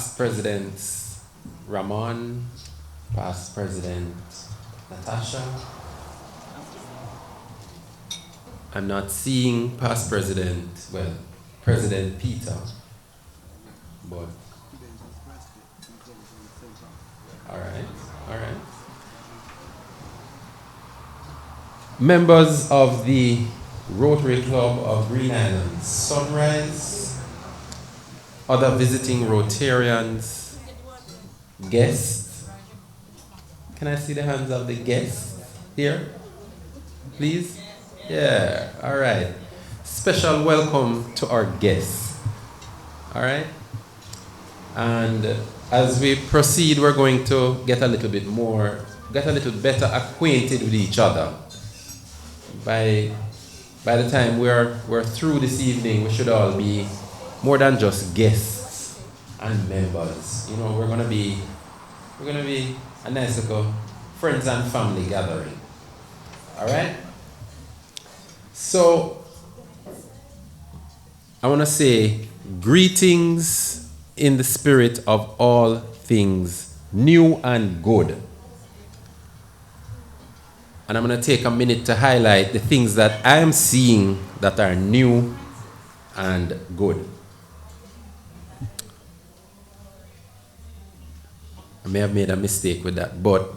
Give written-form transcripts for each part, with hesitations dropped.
past presidents Ramon, past president Natasha. I'm not seeing past president, well, President Peter, but all right, all right. Members of the Rotary Club of Green Island Sunrise, other visiting Rotarians, guests. Can I see the hands of the guests here, please? Yeah, all right. Special welcome to our guests. All right. And as we proceed, we're going to get a little better acquainted with each other. By the time we're through this evening, we should all be more than just guests and members. You know, we're gonna be a nice little friends and family gathering. All right. So I want to say greetings in the spirit of all things new and good. And I'm going to take a minute to highlight the things that I am seeing that are new and good. I may have made a mistake with that, but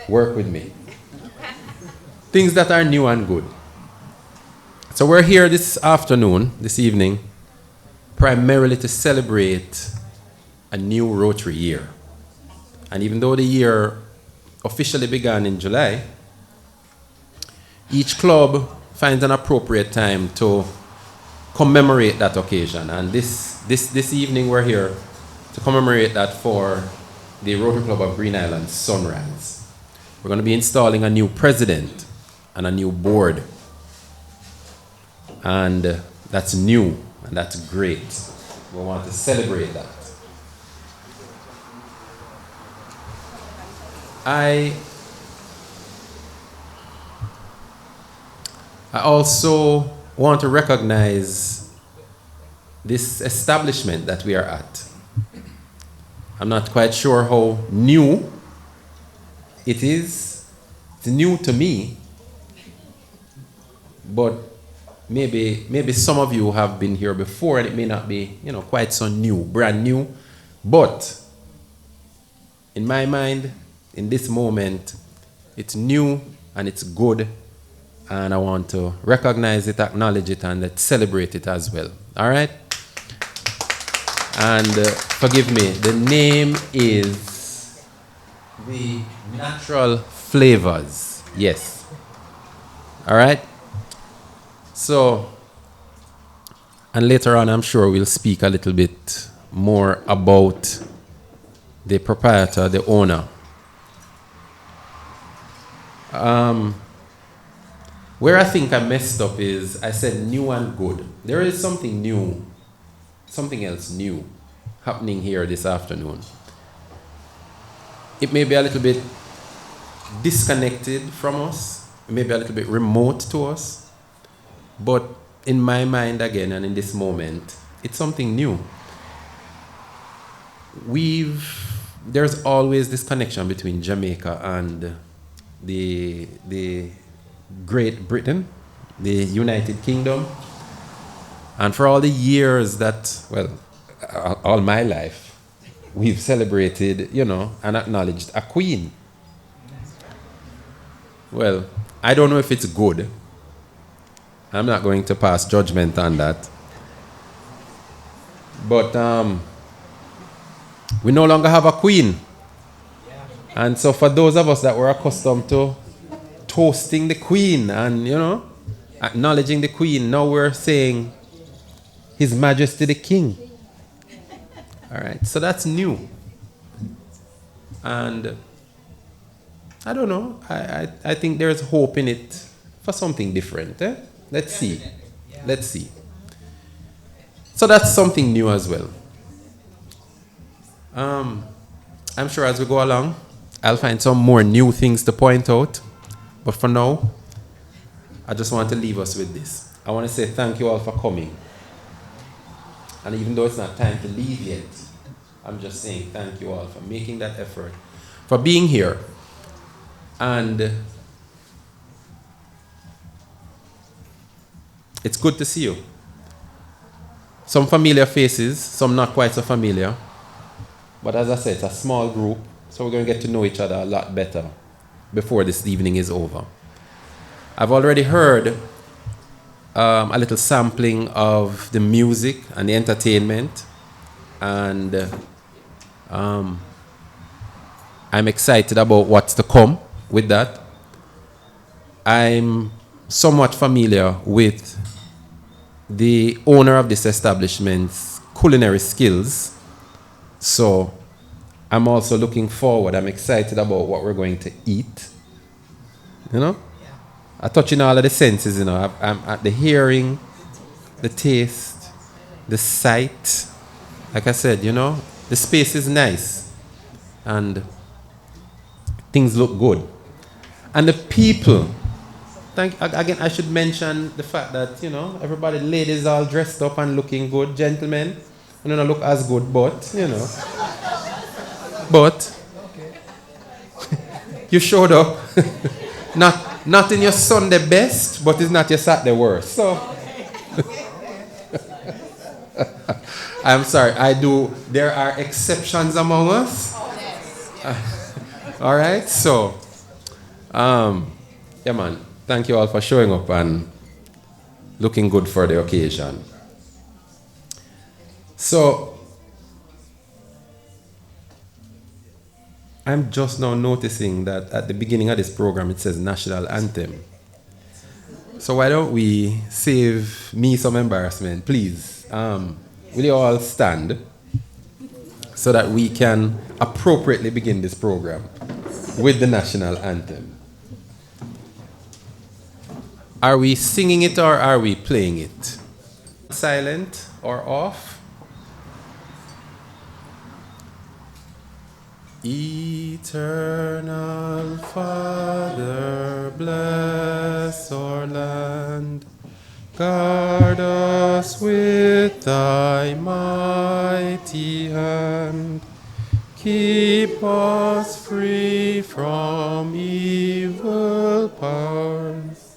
work with me. Things that are new and good. So we're here this evening, primarily to celebrate a new Rotary year. And even though the year officially began in July, each club finds an appropriate time to commemorate that occasion. And this evening we're here to commemorate that for the Rotary Club of Green Island Sunrise. We're going to be installing a new president and a new board. And that's new, and that's great. We want to celebrate that. I also want to recognize this establishment that we are at. I'm not quite sure how new it is. It's new to me, but maybe some of you have been here before and it may not be, quite so new, brand new. But in my mind, in this moment, it's new and it's good. And I want to recognize it, acknowledge it, and let's celebrate it as well. All right? And forgive me, the name is the Natural Flavors. Yes. All right? So, and later on, I'm sure we'll speak a little bit more about the proprietor, the owner. Where I think I messed up is I said new and good. There is something new, something else new happening here this afternoon. It may be a little bit disconnected from us. It may be a little bit remote to us. But in my mind, again, and in this moment, it's something new. There's always this connection between Jamaica and the Great Britain, the United Kingdom. And for all the years that, all my life, we've celebrated, and acknowledged a queen. Well, I don't know if it's good. I'm not going to pass judgment on that. But we no longer have a queen. And so for those of us that were accustomed to toasting the queen and, acknowledging the queen, now we're saying His Majesty the King. All right, so that's new. And I don't know, I think there's hope in it for something different. Let's see. So that's something new as well. I'm sure as we go along, I'll find some more new things to point out. But for now, I just want to leave us with this. I want to say thank you all for coming. And even though it's not time to leave yet, I'm just saying thank you all for making that effort, for being here. And it's good to see you. Some familiar faces, some not quite so familiar. But as I said, it's a small group, so we're going to get to know each other a lot better before this evening is over. I've already heard a little sampling of the music and the entertainment, and I'm excited about what's to come with that. I'm somewhat familiar with the owner of this establishment's culinary skills, so I'm also looking forward. I'm excited about what we're going to eat. You know? Yeah. I'm touching all of the senses, you know. I'm at the hearing, the taste, the sight. Like I said, you know, the space is nice. And things look good. And the people. Again, I should mention the fact that, you know, everybody, ladies all dressed up and looking good. Gentlemen, you don't look as good, but, you know. But you showed up. not in your Sunday best, but it's not your Saturday worst. So I'm sorry, there are exceptions among us. All right, so yeah, man, thank you all for showing up and looking good for the occasion. So I'm just now noticing that at the beginning of this program it says National Anthem. So why don't we save me some embarrassment, please? Will you all stand so that we can appropriately begin this program with the National Anthem? Are we singing it or are we playing it? Silent or off? Eternal Father, bless our land. Guard us with thy mighty hand. Keep us free from evil powers.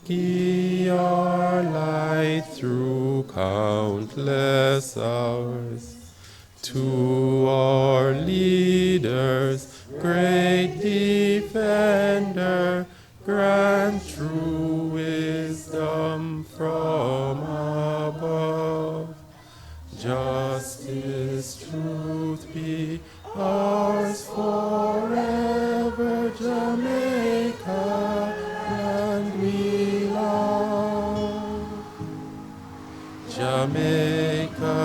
Give our light through countless hours. To our leaders, great defender, grant true wisdom from above. Justice, truth be ours forever, Jamaica, land we love. Jamaica,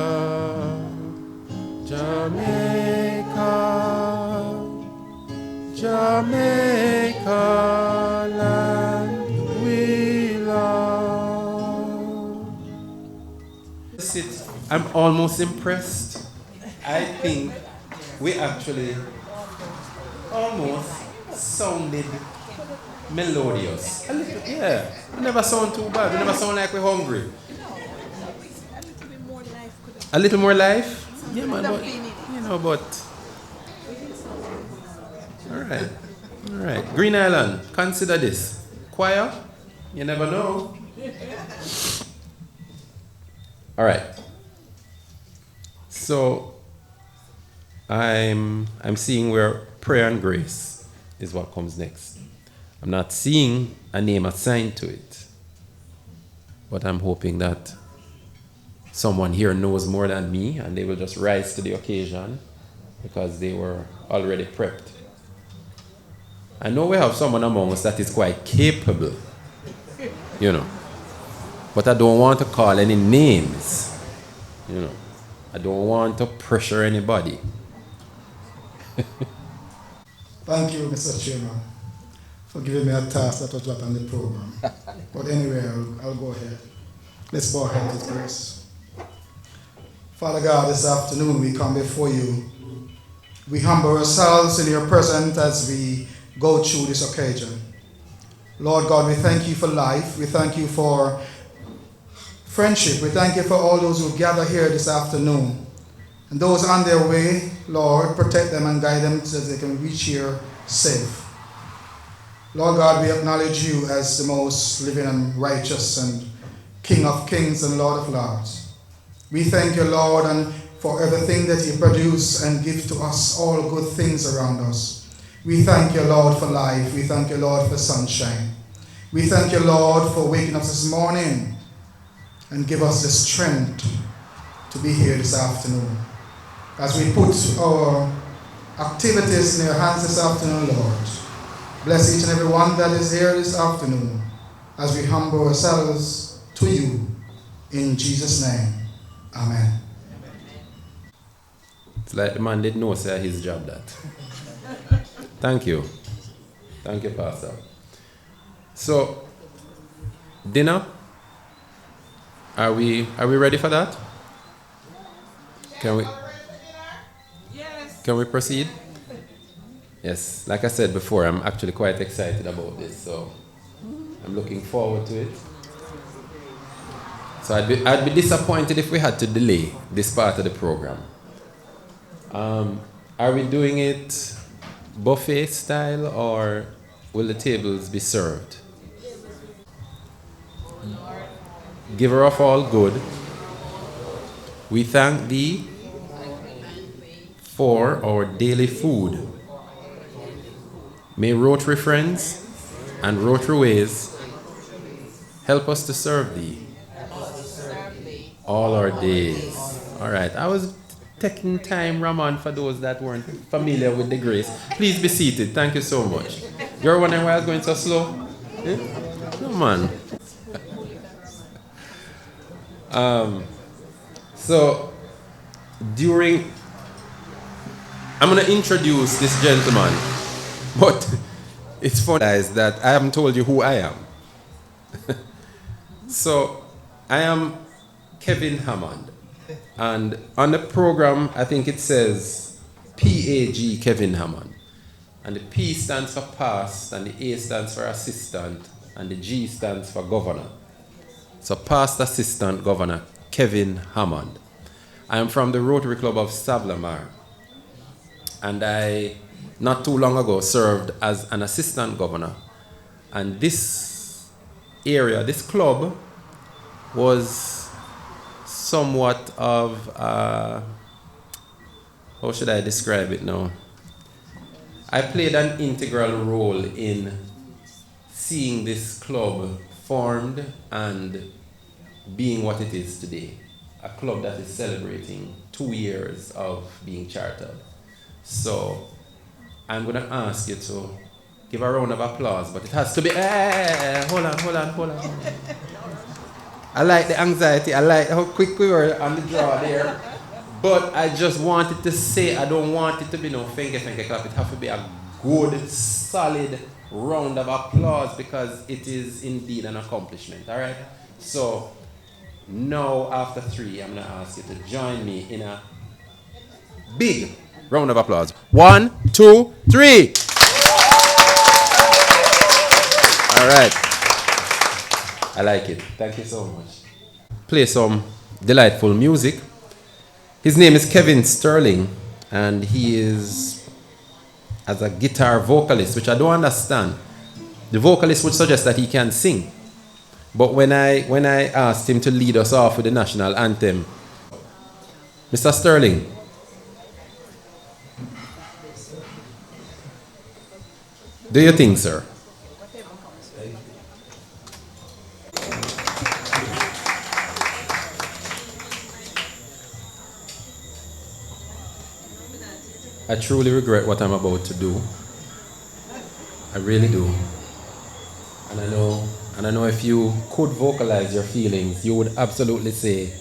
Jamaica, Jamaica, land we love. I'm almost impressed. I think we actually almost sounded melodious. A little, yeah. We never sound too bad. We never sound like we're hungry. A little more life? Yeah, man, but, you know, but... All right. Green Island, consider this. Choir, you never know. All right. So, I'm seeing where prayer and grace is what comes next. I'm not seeing a name assigned to it, but I'm hoping that someone here knows more than me and they will just rise to the occasion because they were already prepped. I know we have someone among us that is quite capable, you know, but I don't want to call any names, you know. I don't want to pressure anybody. Thank you, Mr. Chairman, for giving me a task that was not on the program. But anyway, I'll go ahead. Let's bow our heads with grace. Father God, this afternoon we come before you. We humble ourselves in your presence as we go through this occasion. Lord God, we thank you for life. We thank you for friendship. We thank you for all those who gather here this afternoon And those on their way, Lord, protect them and guide them so that they can reach here safe. Lord God, we acknowledge you as the most living and righteous and King of kings and Lord of lords. We thank you, Lord, and for everything that you produce and give to us, all good things around us. We thank you, Lord, for life. We thank you, Lord, for sunshine. We thank you, Lord, for waking us this morning and give us the strength to be here this afternoon. As we put our activities in your hands this afternoon, Lord, bless each and every one that is here this afternoon as we humble ourselves to you. In Jesus' name, amen. It's like the man didn't know say his job that. Thank you. Thank you, Pastor. So, dinner? Are we ready for that? Can we proceed? Yes, like I said before, I'm actually quite excited about this, so I'm looking forward to it. So I'd be disappointed if we had to delay this part of the program. Are we doing it buffet style or will the tables be served? Giver of all good, we thank thee for our daily food. May Rotary friends and Rotary ways help us to serve thee all our days. All right, I was taking time, Raman, for those that weren't familiar with the grace. Please be seated. Thank you so much. You're wondering why I was going so slow? Eh? No, man. So, I'm going to introduce this gentleman, but it's funny that I haven't told you who I am. So, I am Kevin Hammond, and on the program, I think it says PAG Kevin Hammond, and the P stands for past, and the A stands for assistant, and the G stands for governor. So, past assistant governor Kevin Hammond. I am from the Rotary Club of Savlamar, and I, not too long ago, served as an assistant governor. And this area, this club, was somewhat of, how should I describe it now? I played an integral role in seeing this club formed and being what it is today. A club that is celebrating 2 years of being chartered. So I'm going to ask you to give a round of applause, but it has to be, hold on. I like the anxiety, I like how quick we were on the draw there. But I just wanted to say, I don't want it to be no finger clap. It has to be a good, solid round of applause because it is indeed an accomplishment, all right? So now, after 3, I'm going to ask you to join me in a big round of applause. 1, 2, 3. All right. I like it. Thank you so much. Play some delightful music. His name is Kevin Sterling, and he is as a guitar vocalist, which I don't understand. The vocalist would suggest that he can sing. But when I asked him to lead us off with the national anthem, Mr. Sterling, do you think, sir? I truly regret what I'm about to do. I really do. And I know if you could vocalize your feelings, you would absolutely say,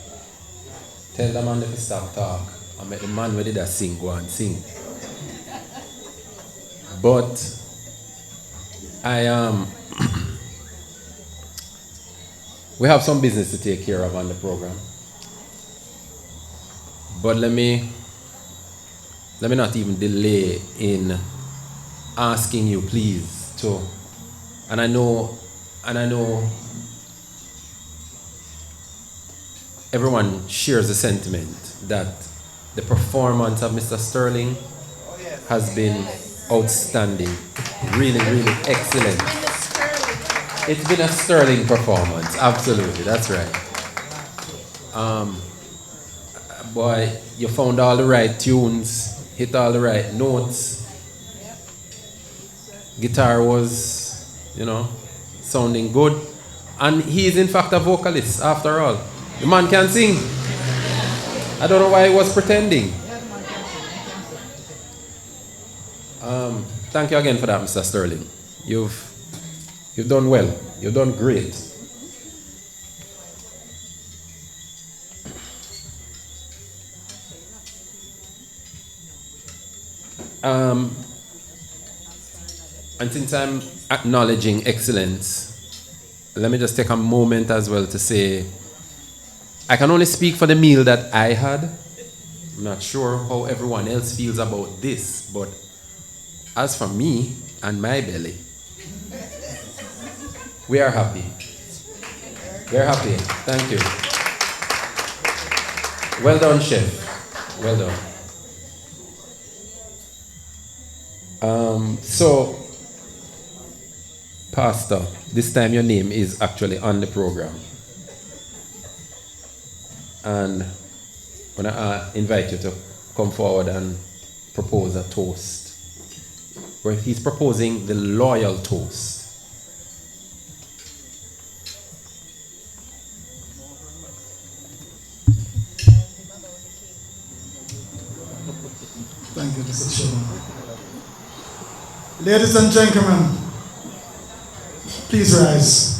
tell the man to stop talk and make the man who did that sing go and sing. But we have some business to take care of on the program. But let me not even delay in asking you please to, and I know everyone shares the sentiment that The performance of Mr. Sterling has been outstanding. Really, really excellent. It's been a sterling performance. Absolutely, that's right. Boy, you found all the right tunes, hit all the right notes. Guitar was, sounding good. And he is in fact a vocalist after all. The man can sing. I don't know why he was pretending. Thank you again for that, Mr. Sterling. You've done well. You've done great. And since I'm acknowledging excellence, let me just take a moment as well to say, I can only speak for the meal that I had. I'm not sure how everyone else feels about this, but as for me and my belly, we are happy. We are happy. Thank you. Well done, chef. Well done. So, Pastor, this time your name is actually on the program. And I'm going to invite you to come forward and propose a toast. Where he's proposing the loyal toast. Thank you, Mr. Chairman. Ladies and gentlemen, please rise.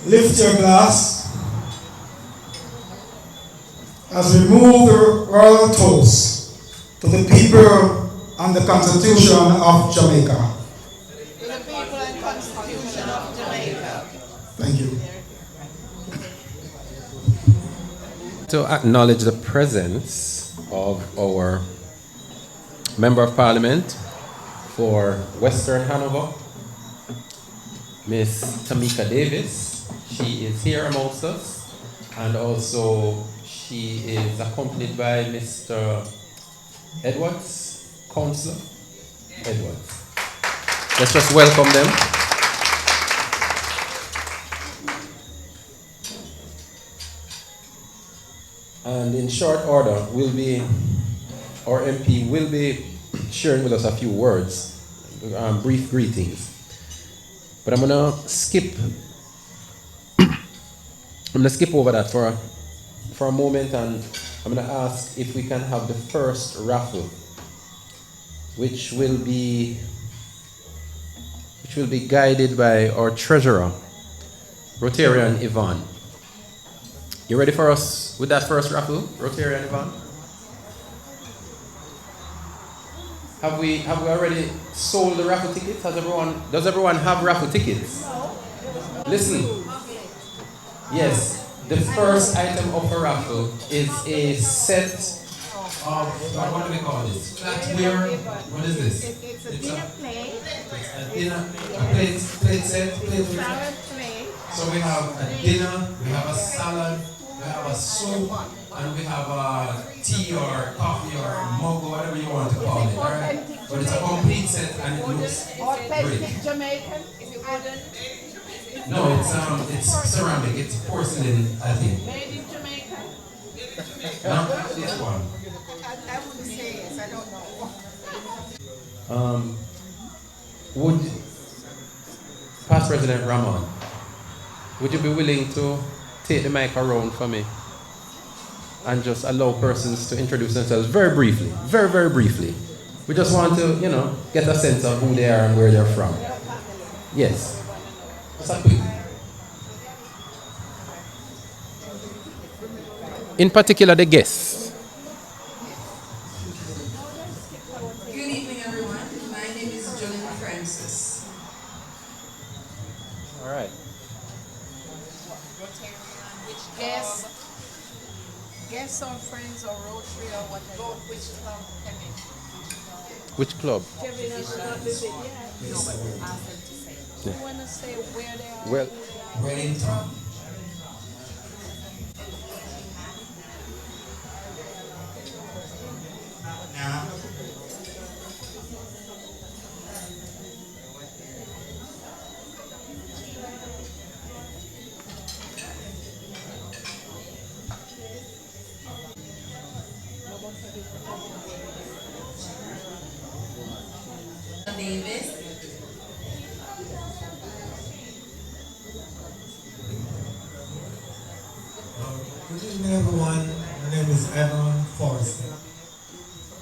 Lift your glass as we move the royal toast to the people and the Constitution of Jamaica. To the people and Constitution of Jamaica. Thank you. To acknowledge the presence of our Member of Parliament for Western Hanover, Miss Tamika Davis. She is here amongst us, and also she is accompanied by Mr. Edwards, Councillor Edwards. Let's just welcome them. And in short order, our MP will be sharing with us a few words, brief greetings. But I'm gonna skip over that for a moment, and I'm gonna ask if we can have the first raffle, which will be guided by our treasurer, Rotarian Yvonne. You ready for us with that first raffle, Rotarian Yvonne? Have we already sold the raffle tickets? Does everyone have raffle tickets? No. Listen. Yes, the first item of a raffle is a set of, what do we call this? Flatware? What is this? It's a dinner plate. A plate set? Salad plate. So we have a dinner, we have a salad, we have a soup, and we have a tea or coffee or mug or whatever you want to call it, right? But it's a complete set and it looks authentic Jamaican. Is it wooden? No, it's ceramic, it's porcelain, I think. Made in Jamaica? No, this one. I wouldn't say yes, I don't know. Would Past President Ramon, would you be willing to take the mic around for me and just allow persons to introduce themselves very briefly, very, very briefly? We just want to, get a sense of who they are and where they're from. Yes. In particular, the guests. Good evening, everyone. My name is Jolene Francis. All right. Guests or friends or Rotary or whatever. Which club? Which club? Kevin has not visit yet. No, but ask them to say. You want to say where they are? Well, Wellington. Now, Davis. good evening, everyone. My name is Evan Forrester.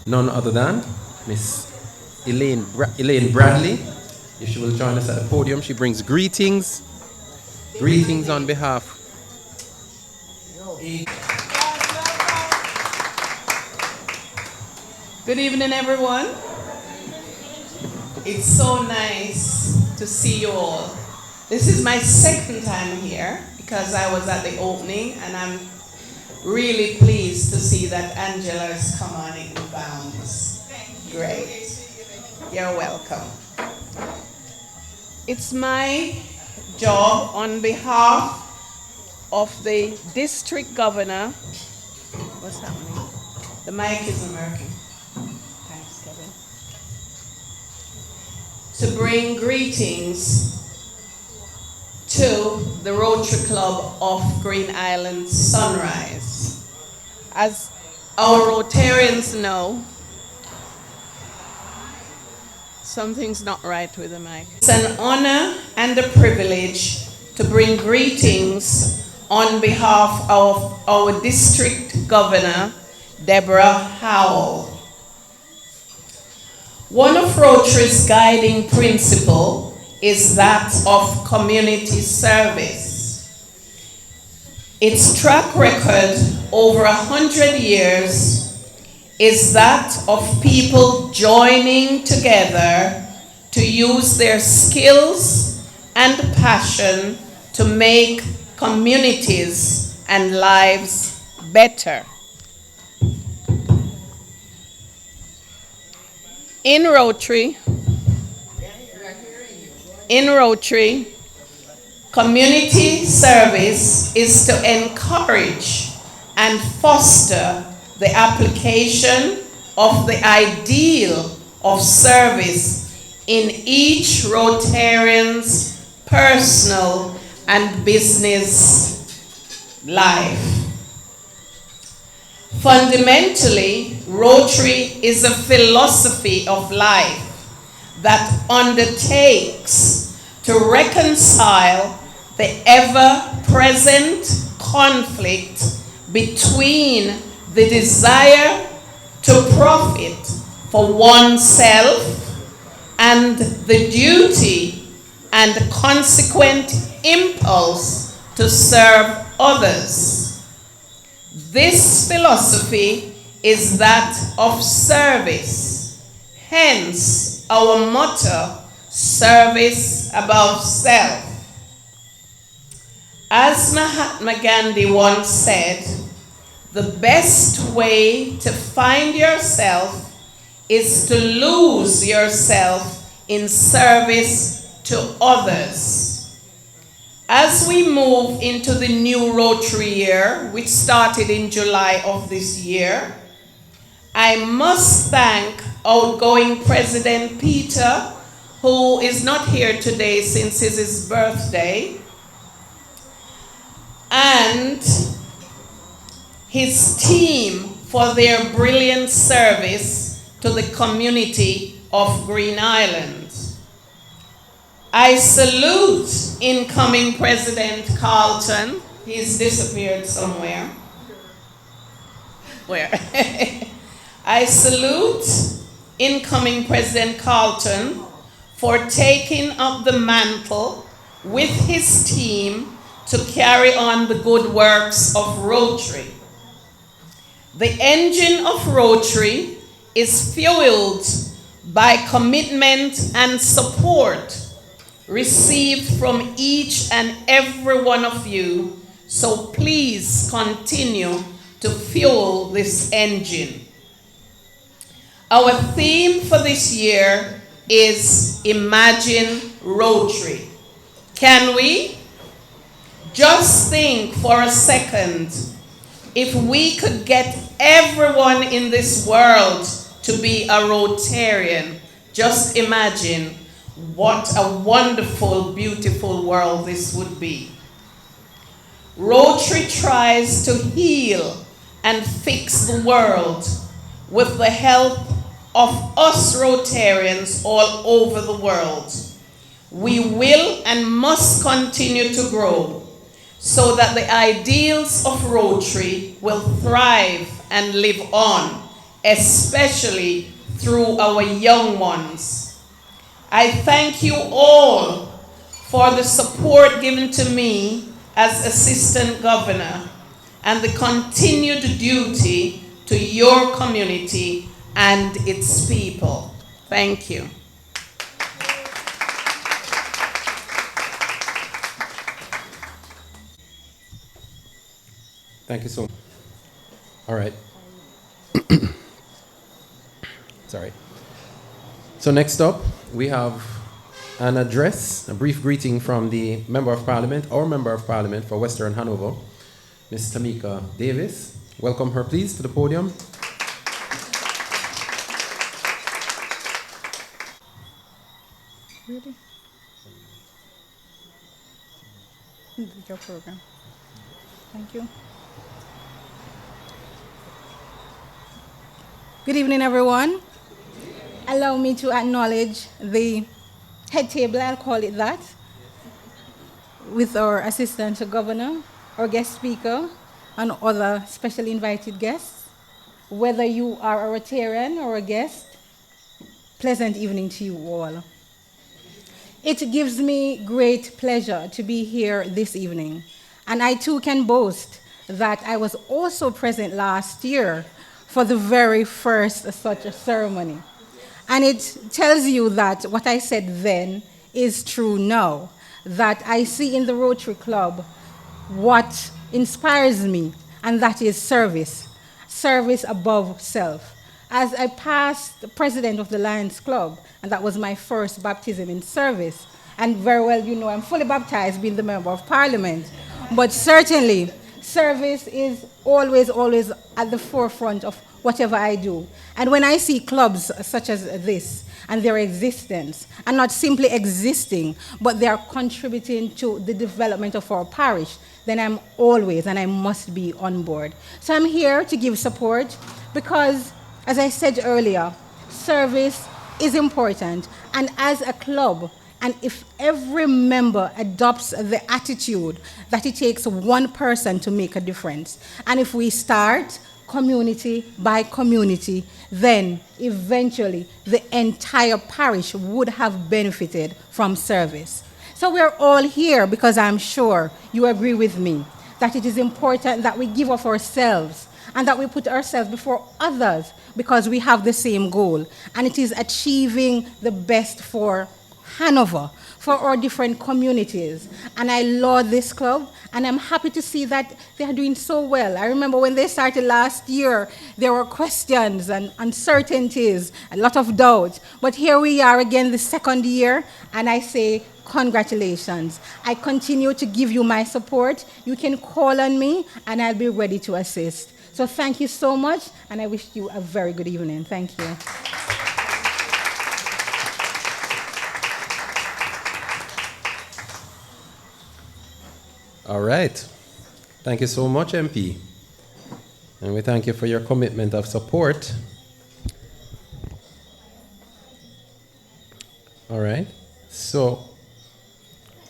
none other than Miss Elaine Bradley. If she will join us at the podium, she brings greetings. Greetings on behalf. Good evening, everyone. It's so nice to see you all. This is my second time here because I was at the opening, and I'm really pleased to see that Angela has come on in bounds. Great. You're welcome. It's my job on behalf of the district governor. What's happening? The mic isn't working. Thanks, Kevin. To bring greetings to the Rotary Club of Green Island Sunrise. As our Rotarians know, something's not right with the mic. It's an honor and a privilege to bring greetings on behalf of our district governor, Deborah Howell. One of Rotary's guiding principles is that of community service. Its track record over 100 years is that of people joining together to use their skills and passion to make communities and lives better. In Rotary, community service is to encourage and foster the application of the ideal of service in each Rotarian's personal and business life. Fundamentally, Rotary is a philosophy of life that undertakes to reconcile the ever-present conflict between the desire to profit for oneself and the duty and consequent impulse to serve others. This philosophy is that of service. Hence, our motto, service above self. As Mahatma Gandhi once said, the best way to find yourself is to lose yourself in service to others. As we move into the new Rotary year, which started in July of this year, I must thank outgoing President Peter, who is not here today since it's his birthday, and his team for their brilliant service to the community of Green Island. I salute incoming President Carlton. He's disappeared somewhere. Where? I salute incoming President Carlton for taking up the mantle with his team to carry on the good works of Rotary. The engine of Rotary is fueled by commitment and support received from each and every one of you, so please continue to fuel this engine. Our theme for this year is Imagine Rotary. Can we? Just think for a second, if we could get everyone in this world to be a Rotarian, just imagine what a wonderful, beautiful world this would be. Rotary tries to heal and fix the world with the help of us Rotarians all over the world. We will and must continue to grow so that the ideals of Rotary will thrive and live on, especially through our young ones. I thank you all for the support given to me as Assistant Governor and the continued duty to your community and its people. Thank you. Thank you so much. All right. Sorry. So next up, we have an address, a brief greeting from the Member of Parliament, our Member of Parliament for Western Hanover, Ms. Tamika Davis. Welcome her, please, to the podium. Really? This is your program. Thank you. Good evening, everyone. Allow me to acknowledge the head table, I'll call it that, with our Assistant Governor, our guest speaker, and other specially invited guests. Whether you are a Rotarian or a guest, pleasant evening to you all. It gives me great pleasure to be here this evening, and I too can boast that I was also present last year for the very first such a ceremony. And it tells you that what I said then is true now, that I see in the Rotary Club what inspires me, and that is service, service above self. As I passed the president of the Lions Club, and that was my first baptism in service, and very well you know I'm fully baptized being the Member of Parliament, but certainly service is always, always at the forefront of whatever I do. And when I see clubs such as this and their existence, and not simply existing, but they are contributing to the development of our parish, then I'm always and I must be on board. So I'm here to give support because, as I said earlier, service is important. And as a club, and if every member adopts the attitude that it takes one person to make a difference, and if we start community by community, then eventually the entire parish would have benefited from service. So we're all here because I'm sure you agree with me that it is important that we give of ourselves and that we put ourselves before others because we have the same goal, and it is achieving the best for Hanover, for our different communities. And I love this club, and I'm happy to see that they are doing so well. I remember when they started last year, there were questions and uncertainties, a lot of doubt. But here we are again the second year, and I say congratulations. I continue to give you my support. You can call on me, and I'll be ready to assist. So thank you so much, and I wish you a very good evening. Thank you. All right. Thank you so much, MP. And we thank you for your commitment of support. All right. So,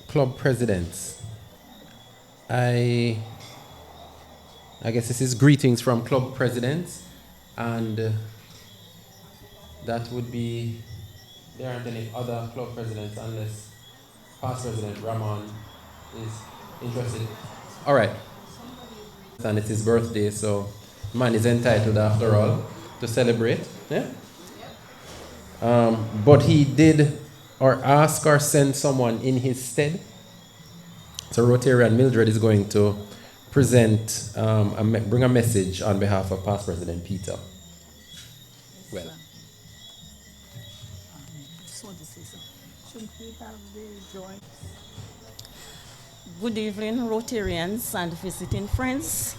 club presidents. I guess this is greetings from club presidents, and that would be, there aren't any other club presidents unless past president Ramon is interested. All right. And it's his birthday, so man is entitled after all to celebrate. Yeah? But he did or ask or send someone in his stead. So Rotarian Mildred is going to present, bring a message on behalf of past President Peter. Well. Just want to say something. Shouldn't we have the joint? Good evening, Rotarians and visiting friends.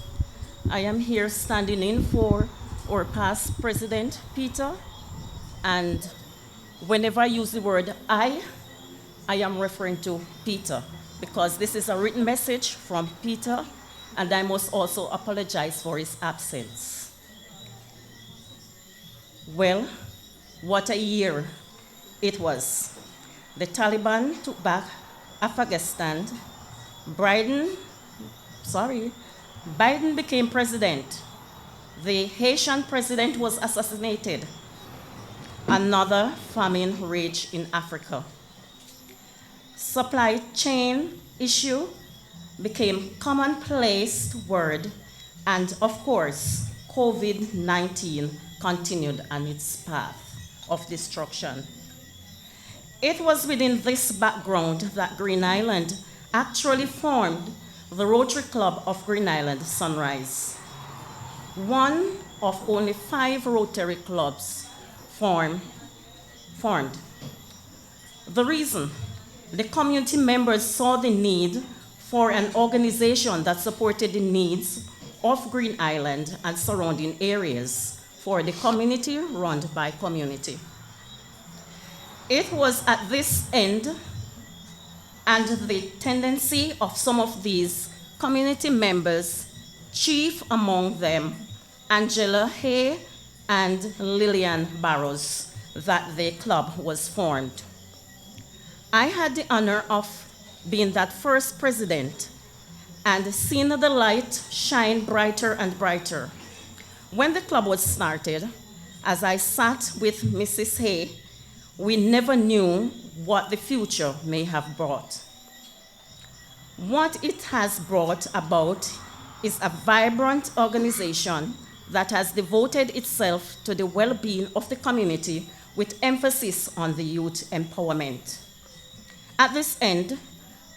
I am here standing in for our past president, Peter, and whenever I use the word I am referring to Peter, because this is a written message from Peter, and I must also apologize for his absence. Well, what a year it was. The Taliban took back Afghanistan. Biden became president. The Haitian president was assassinated. Another famine raged in Africa. Supply chain issue became commonplace word, and of course, COVID-19 continued on its path of destruction. It was within this background that Green Island actually formed the Rotary Club of Green Island Sunrise, one of only 5 Rotary clubs formed. The reason: the community members saw the need for an organization that supported the needs of Green Island and surrounding areas for the community run by community. It was at this end and the tendency of some of these community members, chief among them Angela Hay and Lillian Barrows, that the club was formed. I had the honor of being that first president and seeing the light shine brighter and brighter. When the club was started, as I sat with Mrs. Hay, we never knew what the future may have brought. What it has brought about is a vibrant organization that has devoted itself to the well-being of the community with emphasis on the youth empowerment. At this end,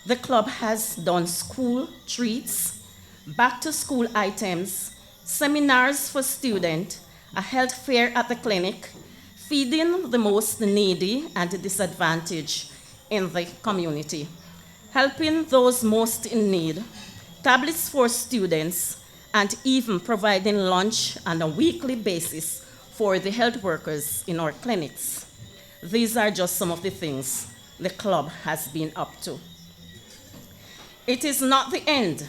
the club has done school treats, back-to-school items, seminars for students, a health fair at the clinic, feeding the most needy and disadvantaged in the community, helping those most in need, tablets for students, and even providing lunch on a weekly basis for the health workers in our clinics. These are just some of the things the club has been up to. It is not the end.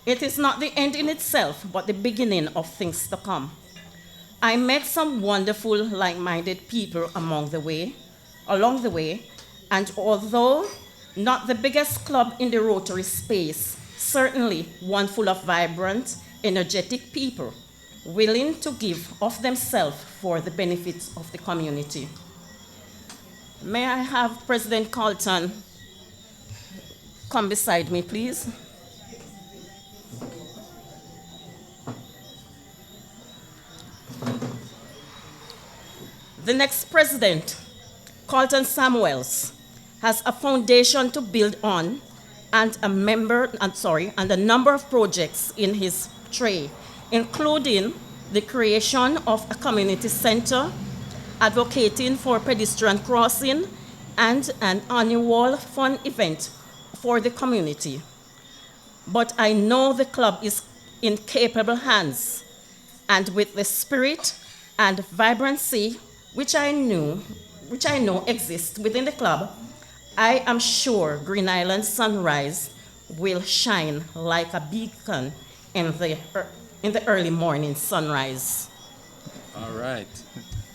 It is not the end in itself, but the beginning of things to come. I met some wonderful, like-minded people along the way, and although not the biggest club in the Rotary space, certainly one full of vibrant, energetic people, willing to give of themselves for the benefits of the community. May I have President Carlton come beside me, please? The next president, Carlton Samuels, has a foundation to build on and a number of projects in his tray, including the creation of a community center, advocating for pedestrian crossing, and an annual fun event for the community. But I know the club is in capable hands, and with the spirit and vibrancy which I know exists within the club, I am sure Green Island Sunrise will shine like a beacon in the early morning sunrise. All right.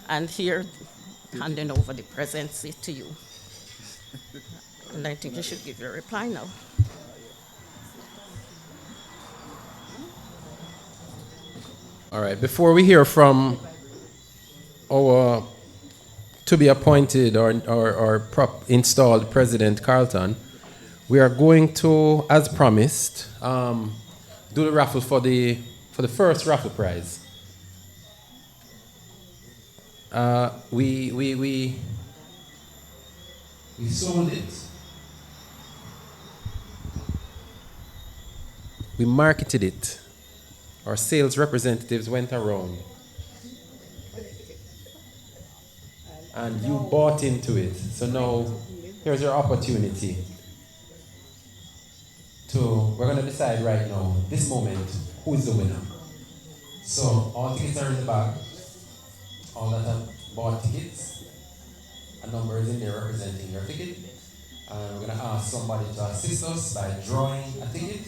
And here, handing over the presidency to you. And I think you should give your reply now. All right. Before we hear from our to be appointed or installed President Carlton, we are going to, as promised, do the raffle for the first raffle prize. We sold it. We marketed it. Our sales representatives went around. And you bought into it. So now, here's your opportunity. we're going to decide right now, this moment, who is the winner. So all tickets are in the bag. All that have bought tickets, a number is in there representing your ticket. And we're going to ask somebody to assist us by drawing a ticket.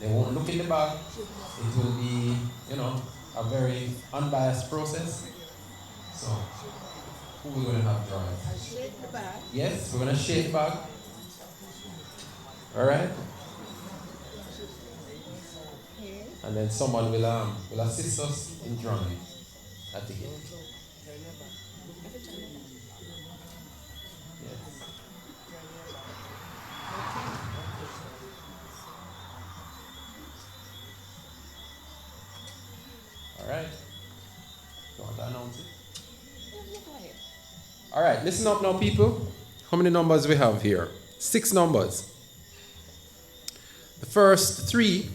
They won't look in the bag. It will be, a very unbiased process. So, who are we going to have drawing? Shake the bag. Yes, we're going to shake the bag. All right? And then someone will assist us in drawing a ticket. All right. You want to announce it? All right, listen up now, people. How many numbers we have here? 6 numbers. The first 3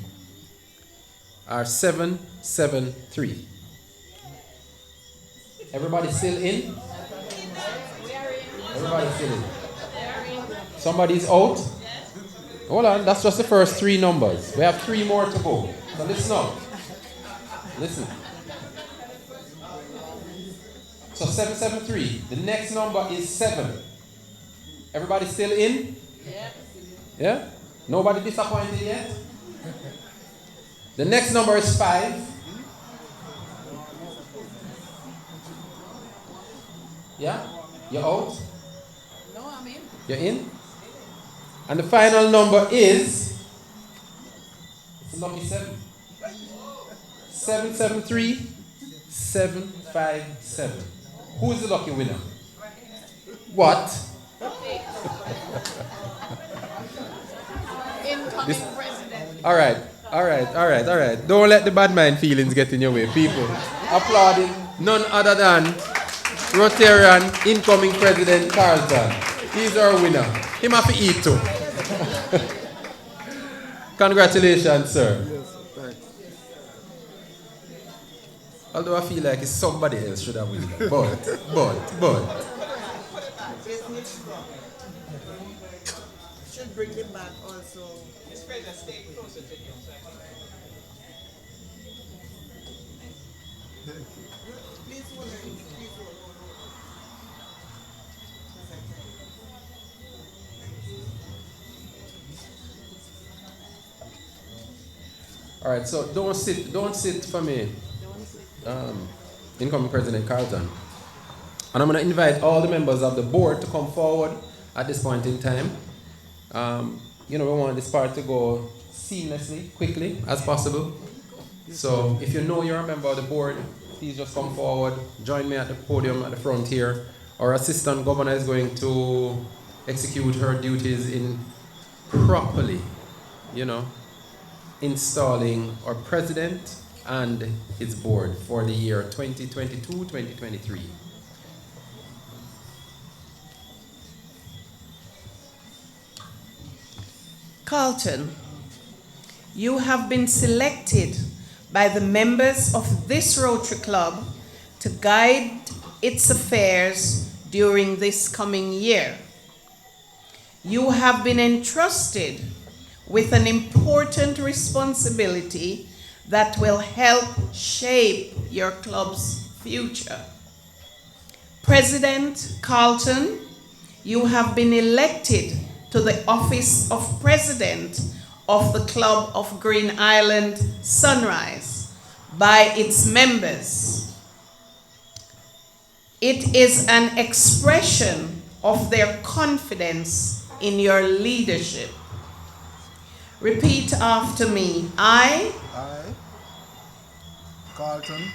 are 773. Everybody still in? Everybody still in? Somebody's out? Hold on, that's just the first 3 numbers. We have 3 more to go. So listen up. Listen. So 773. The next number is 7. Everybody still in? Yeah? Nobody disappointed yet? The next number is 5. Yeah? You're out? No, I'm in. You're in? And the final number is, it's a lucky 7. 773 757. Who is the lucky winner? What? Incoming president. All right. Don't let the bad mind feelings get in your way, people. Applauding none other than Rotarian incoming president Carlton. He's our winner. Him have to eat too. Congratulations, sir. Yes, thanks. Although I feel like it's somebody else should have won it. But. Should bring them back also. Stay closer to him. Please hold her. Please hold her. All right, so don't sit for me, incoming President Carlton. And I'm going to invite all the members of the board to come forward at this point in time. We want this part to go seamlessly, quickly as possible. So if you know you're a member of the board, please just come forward, join me at the podium at the front here. Our assistant governor is going to execute her duties in properly, installing our president and his board for the year 2022-2023. Carlton, you have been selected by the members of this Rotary Club to guide its affairs during this coming year. You have been entrusted with an important responsibility that will help shape your club's future. President Carlton, you have been elected to the office of President of the Club of Green Island Sunrise by its members. It is an expression of their confidence in your leadership. Repeat after me. I, Carlton,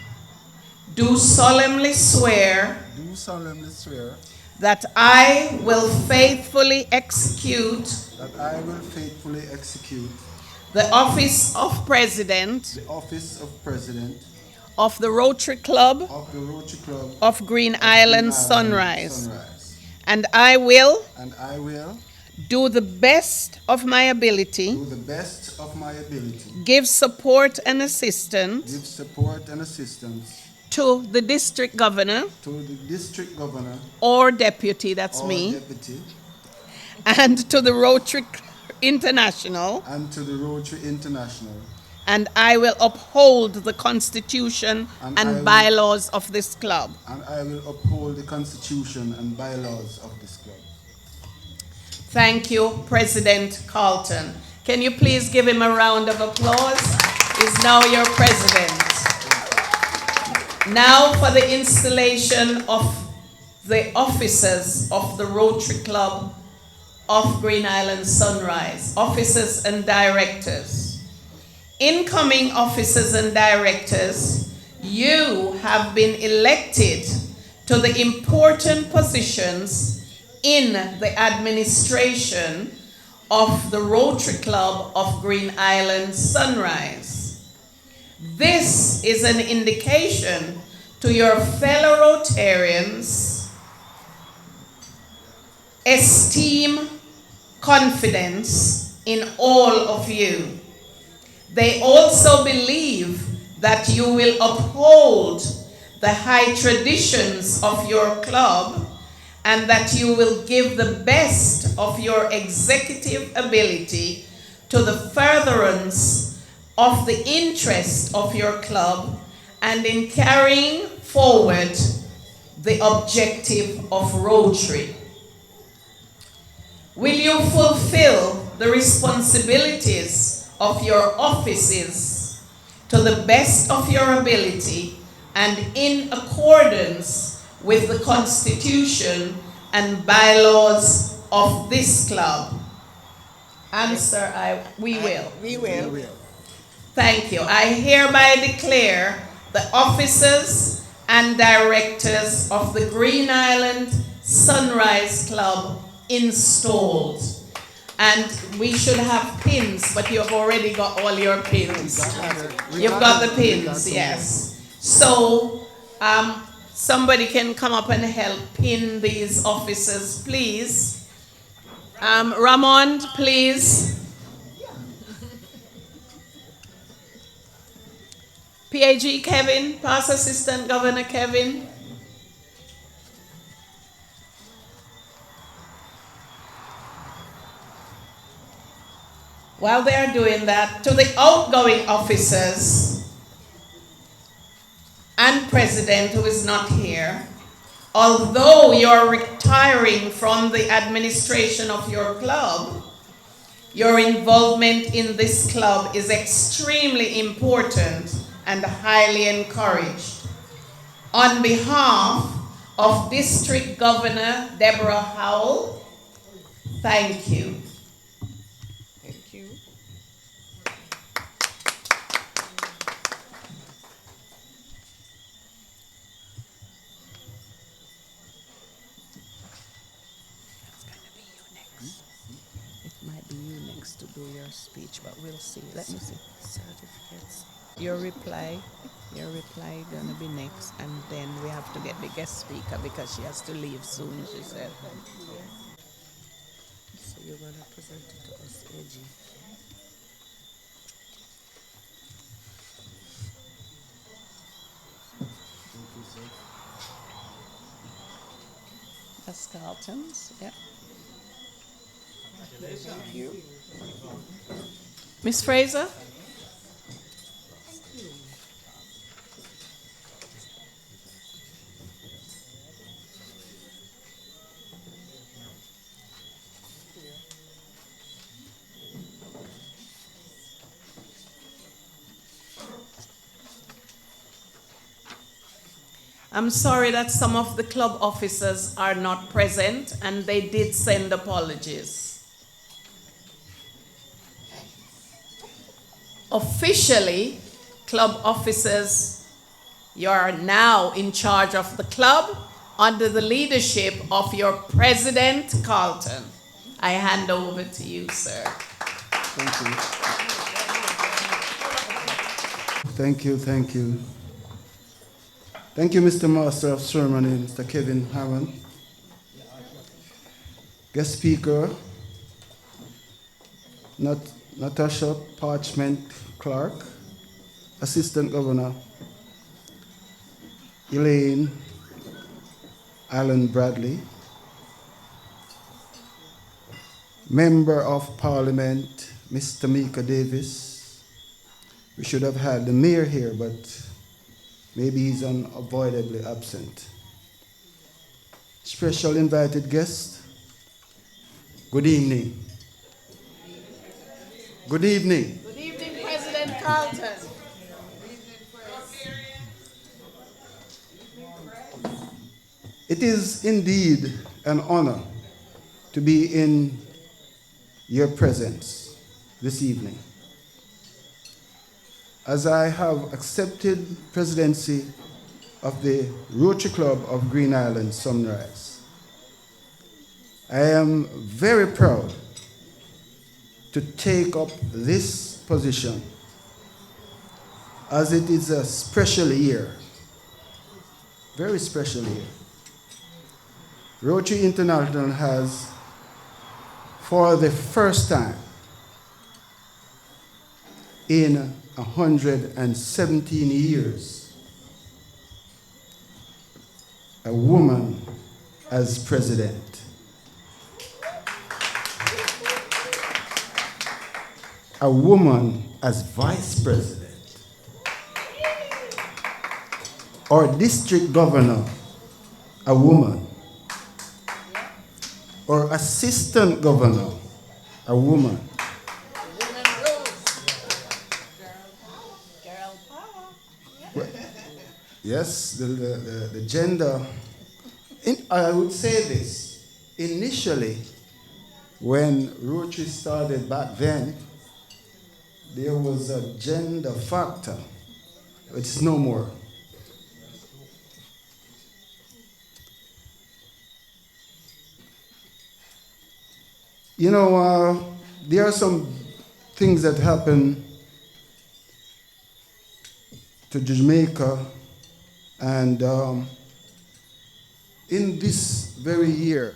do solemnly swear that I will faithfully execute the office of President of the Rotary Club of Green Island Sunrise. And I will do the best of my ability, give support and assistance to the district governor or deputy, that's me, and to the International, and to the Rotary International, and I will uphold the Constitution And and I will- bylaws of this club. and I will uphold the Constitution and bylaws of this club. Thank you, President Carlton. Can you please give him a round of applause? He's now your president. Now for the installation of the officers of the Rotary Club of Green Island Sunrise, officers and directors. Incoming officers and directors, you have been elected to the important positions in the administration of the Rotary Club of Green Island Sunrise. This is an indication to your fellow Rotarians' esteem, confidence in all of you. They also believe that you will uphold the high traditions of your club and that you will give the best of your executive ability to the furtherance of the interest of your club and in carrying forward the objective of Rotary. Will you fulfill the responsibilities of your offices to the best of your ability and in accordance with the Constitution and bylaws of this club? Answer, we will. We will. Thank you. I hereby declare the officers and directors of the Green Island Sunrise Club installed. And we should have pins, but you have already got all your pins. You've got the pins, yes. So somebody can come up and help pin these officers, please. Ramon, please. PAG Kevin, Past Assistant Governor Kevin. While they are doing that, to the outgoing officers and president who is not here, although you're retiring from the administration of your club, your involvement in this club is extremely important and highly encouraged. On behalf of District Governor Deborah Howell, thank you. Thank you. It might be you next to do your speech, but we'll see. Let me see. Certificates. Your reply gonna be next, and then we have to get the guest speaker because she has to leave soon, she said. So you're gonna present it to us, AG. That's Carlton's, yeah. Thank you. Miss Fraser? I'm sorry that some of the club officers are not present, and they did send apologies. Officially, club officers, you are now in charge of the club under the leadership of your president, Carlton. I hand over to you, sir. Thank you. Thank you, thank you. Thank you, Mr. Master of Ceremony, Mr. Kevin Hammond. Guest speaker, Natasha Parchment Clark, Assistant Governor, Elaine Allen Bradley, Member of Parliament, Mr. Mika Davis. We should have had the mayor here, but maybe he's unavoidably absent. Special invited guest, good evening. Good evening. Good evening, President Carlton. It is indeed an honor to be in your presence this evening. As I have accepted presidency of the Rotary Club of Green Island Sunrise, I am very proud to take up this position as it is a special year, very special year. Rotary International has, for the first time in 117 years, a woman as president. A woman as vice president. Or district governor, a woman. Or assistant governor, a woman. Yes, the gender. I would say this. Initially, when Rotary started back then, there was a gender factor. It's no more. You know, there are some things that happen to Jamaica, and in this very year,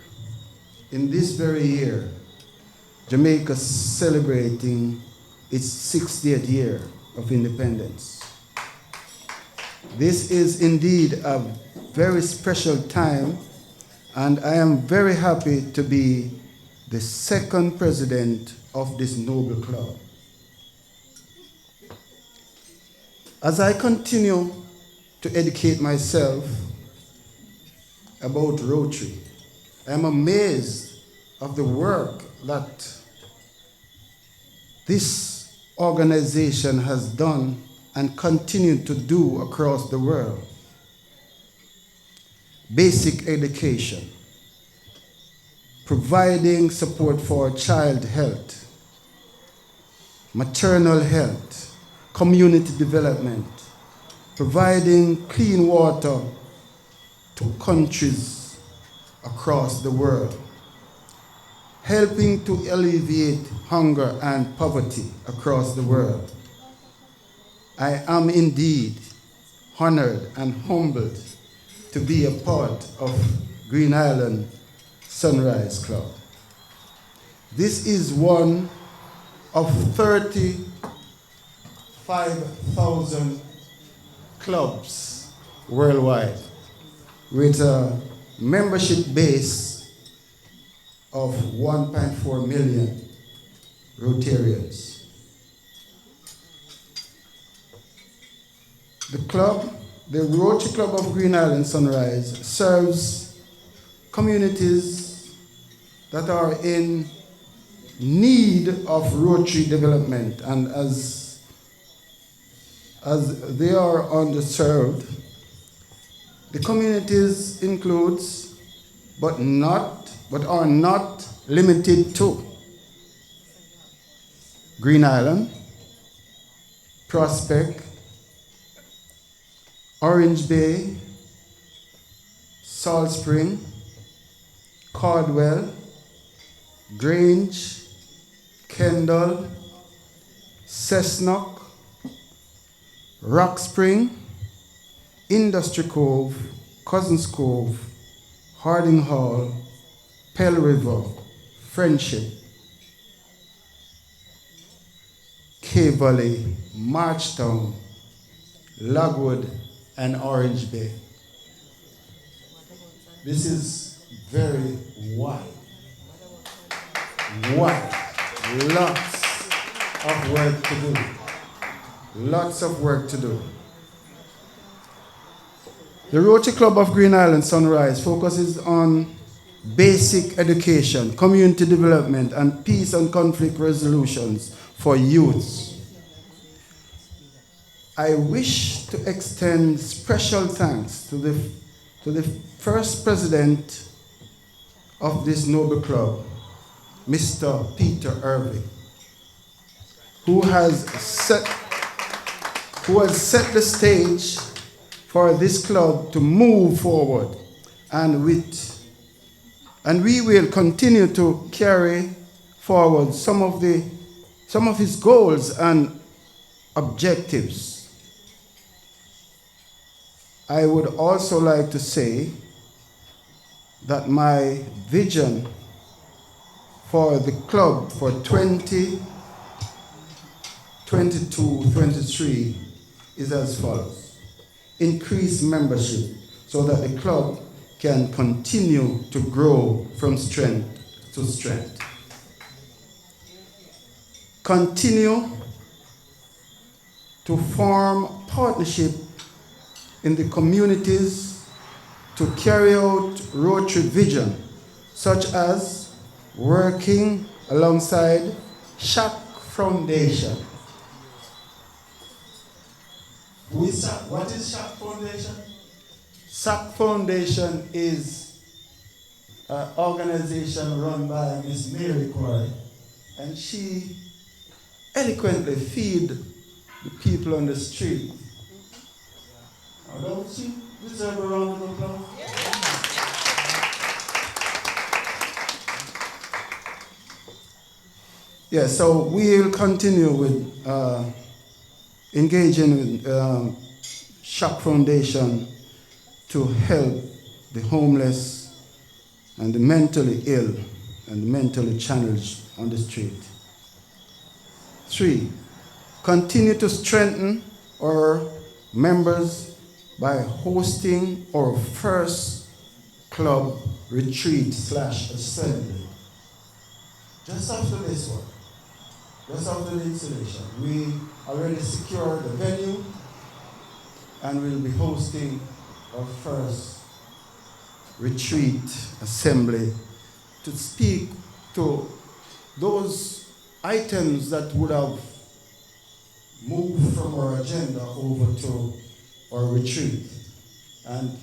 Jamaica celebrating its 60th year of independence. This is indeed a very special time, and I am very happy to be the second president of this noble club. As I continue to educate myself about Rotary, I am amazed of the work that this organization has done and continue to do across the world. Basic education, providing support for child health, maternal health, community development, providing clean water to countries across the world, helping to alleviate hunger and poverty across the world. I am indeed honored and humbled to be a part of Green Island Sunrise Club. This is one of 35,000 clubs worldwide with a membership base of 1.4 million Rotarians. The club, the Rotary Club of Green Island Sunrise, serves communities that are in need of Rotary development, and as they are underserved, the communities includes, but are not limited to, Green Island, Prospect, Orange Bay, Salt Spring, Caldwell, Grange, Kendall, Cessnock, Rock Spring, Industry Cove, Cousins Cove, Harding Hall, Pell River, Friendship, Cave Valley, Marchtown, Lagwood, and Orange Bay. This is very wide. What? Lots of work to do. Lots of work to do. The Rotary Club of Green Island Sunrise focuses on basic education, community development, and peace and conflict resolutions for youths. I wish to extend special thanks to the first president of this noble club, Mr. Peter Irving, who has set the stage for this club to move forward, and we will continue to carry forward some of his goals and objectives. I would also like to say that my vision for the club for 2022-23 is as follows. Increase membership so that the club can continue to grow from strength to strength. Continue to form partnership in the communities to carry out Rotary vision, such as working alongside SHAC Foundation. What is SHAC Foundation? SHAC Foundation is an organization run by Miss Mary Corey, and she eloquently feed the people on the street. Don't she deserve a round of applause? Yeah, so we'll continue with engaging with SHAC Foundation to help the homeless and the mentally ill and the mentally challenged on the street. 3, continue to strengthen our members by hosting our first club retreat/assembly. Just after this one, just after the installation, we already secured the venue and we'll be hosting our first retreat assembly to speak to those items that would have moved from our agenda over to our retreat and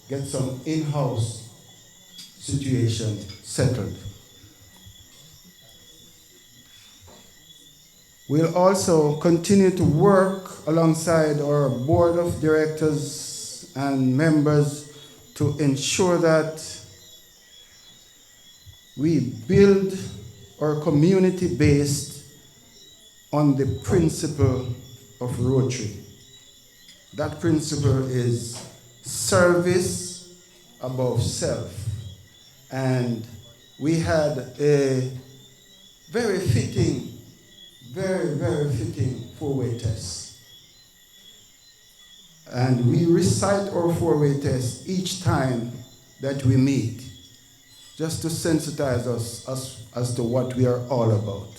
get some in-house situation settled. We'll also continue to work alongside our board of directors and members to ensure that we build our community based on the principle of Rotary. That principle is service above self. And we had a very fitting four-way test. And we recite our four-way test each time that we meet, just to sensitize us as to what we are all about.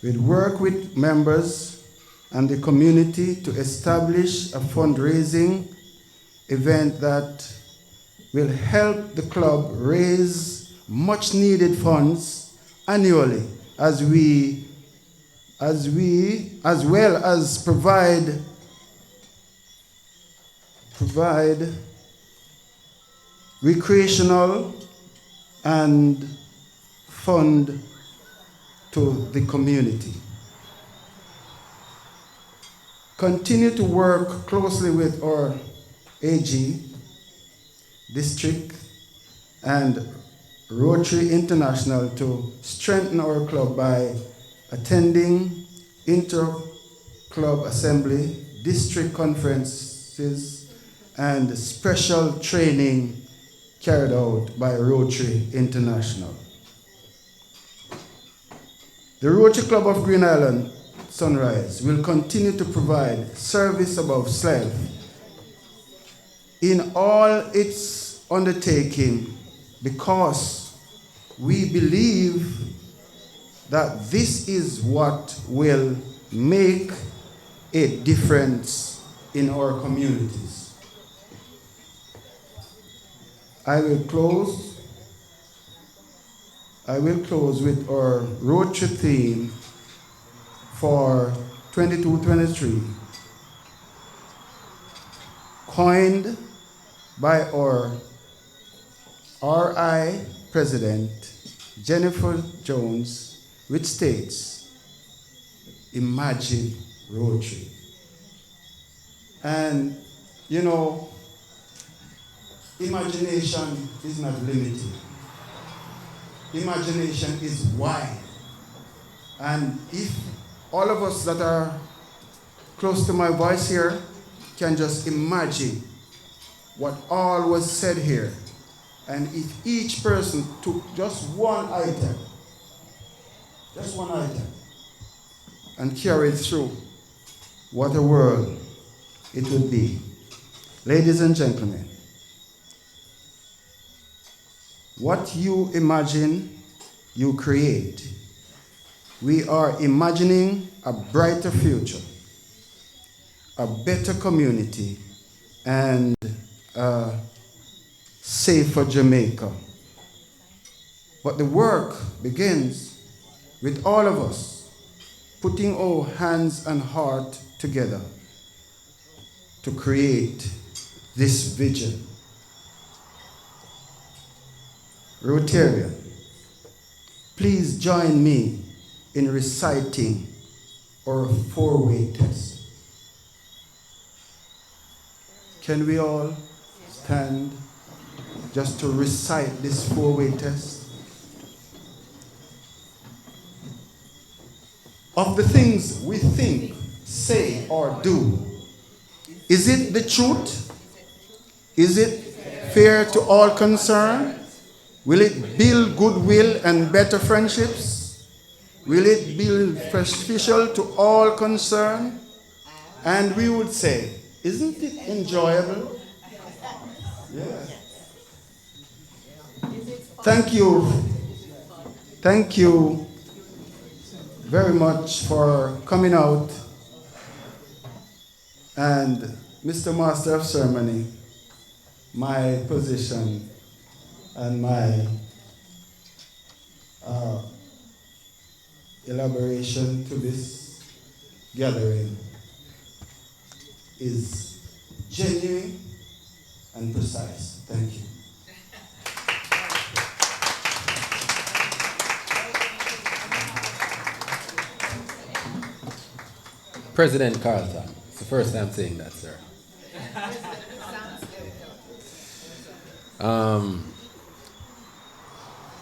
We'd work with members and the community to establish a fundraising event that will help the club raise much needed funds annually as well as provide recreational and fund to the community. Continue to work closely with our AG, district, and Rotary International to strengthen our club by attending inter-club assembly, district conferences, and special training carried out by Rotary International. The Rotary Club of Green Island Sunrise will continue to provide service above self in all its undertaking because we believe that this is what will make a difference in our communities. I will close with our Rotary theme for 22-23, coined by our RI President Jennifer Jones, which states, imagine Rotary. And you know, imagination is not limited. Imagination is wide. And if all of us that are close to my voice here can just imagine what all was said here, and if each person took just one item, and carried through, what a world it would be. Ladies and gentlemen, what you imagine, you create. We are imagining a brighter future, a better community, and a safer Jamaica. But the work begins with all of us putting our hands and heart together to create this vision. Rotarian, please join me in reciting our four-way test. Can we all stand just to recite this four-way test? Of the things we think, say, or do, is it the truth? Is it fair to all concerned? Will it build goodwill and better friendships? Will it be beneficial to all concerned? And we would say, isn't it enjoyable? Yeah. Thank you. Thank you very much for coming out. And Mr. Master of Ceremony, my position and my elaboration to this gathering is genuine and precise. Thank you. President Carlton. It's the first time saying that, sir.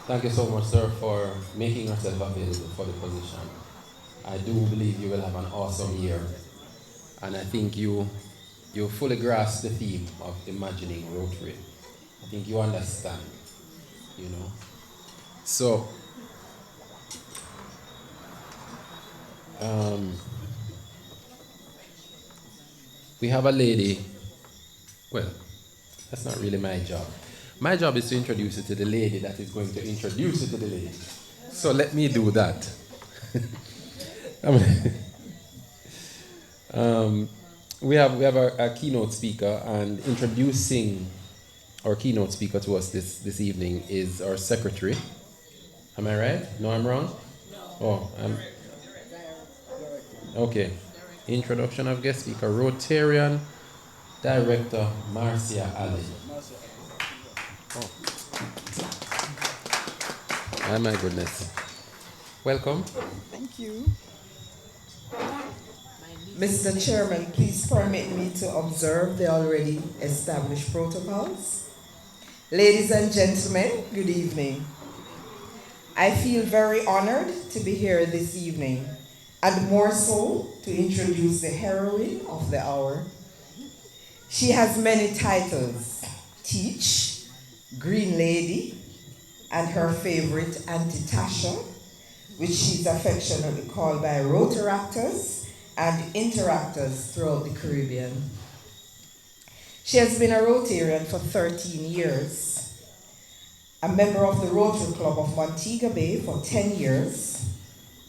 Thank you so much, sir, for making yourself available for the position. I do believe you will have an awesome year. And I think you fully grasp the theme of imagining Rotary. I think you understand, you know. So, we have a lady. Well, that's not really my job. My job is to introduce you to the lady that is going to introduce you to the lady. So let me do that. We have a keynote speaker, and introducing our keynote speaker to us this evening is our secretary. Am I right? No, I'm wrong? Oh, okay. Introduction of guest speaker, Rotarian Director Marcia Allen. Oh. Oh my goodness. Welcome. Thank you. Mr. Chairman, please permit me to observe the already established protocols. Ladies and gentlemen, good evening. I feel very honored to be here this evening, and more so to introduce the heroine of the hour. She has many titles: Teach, Green Lady, and her favorite, Auntie Tasha, which she's affectionately called by Rotaractors and interactors throughout the Caribbean. She has been a Rotarian for 13 years. a member of the Rotary Club of Montego Bay for 10 years,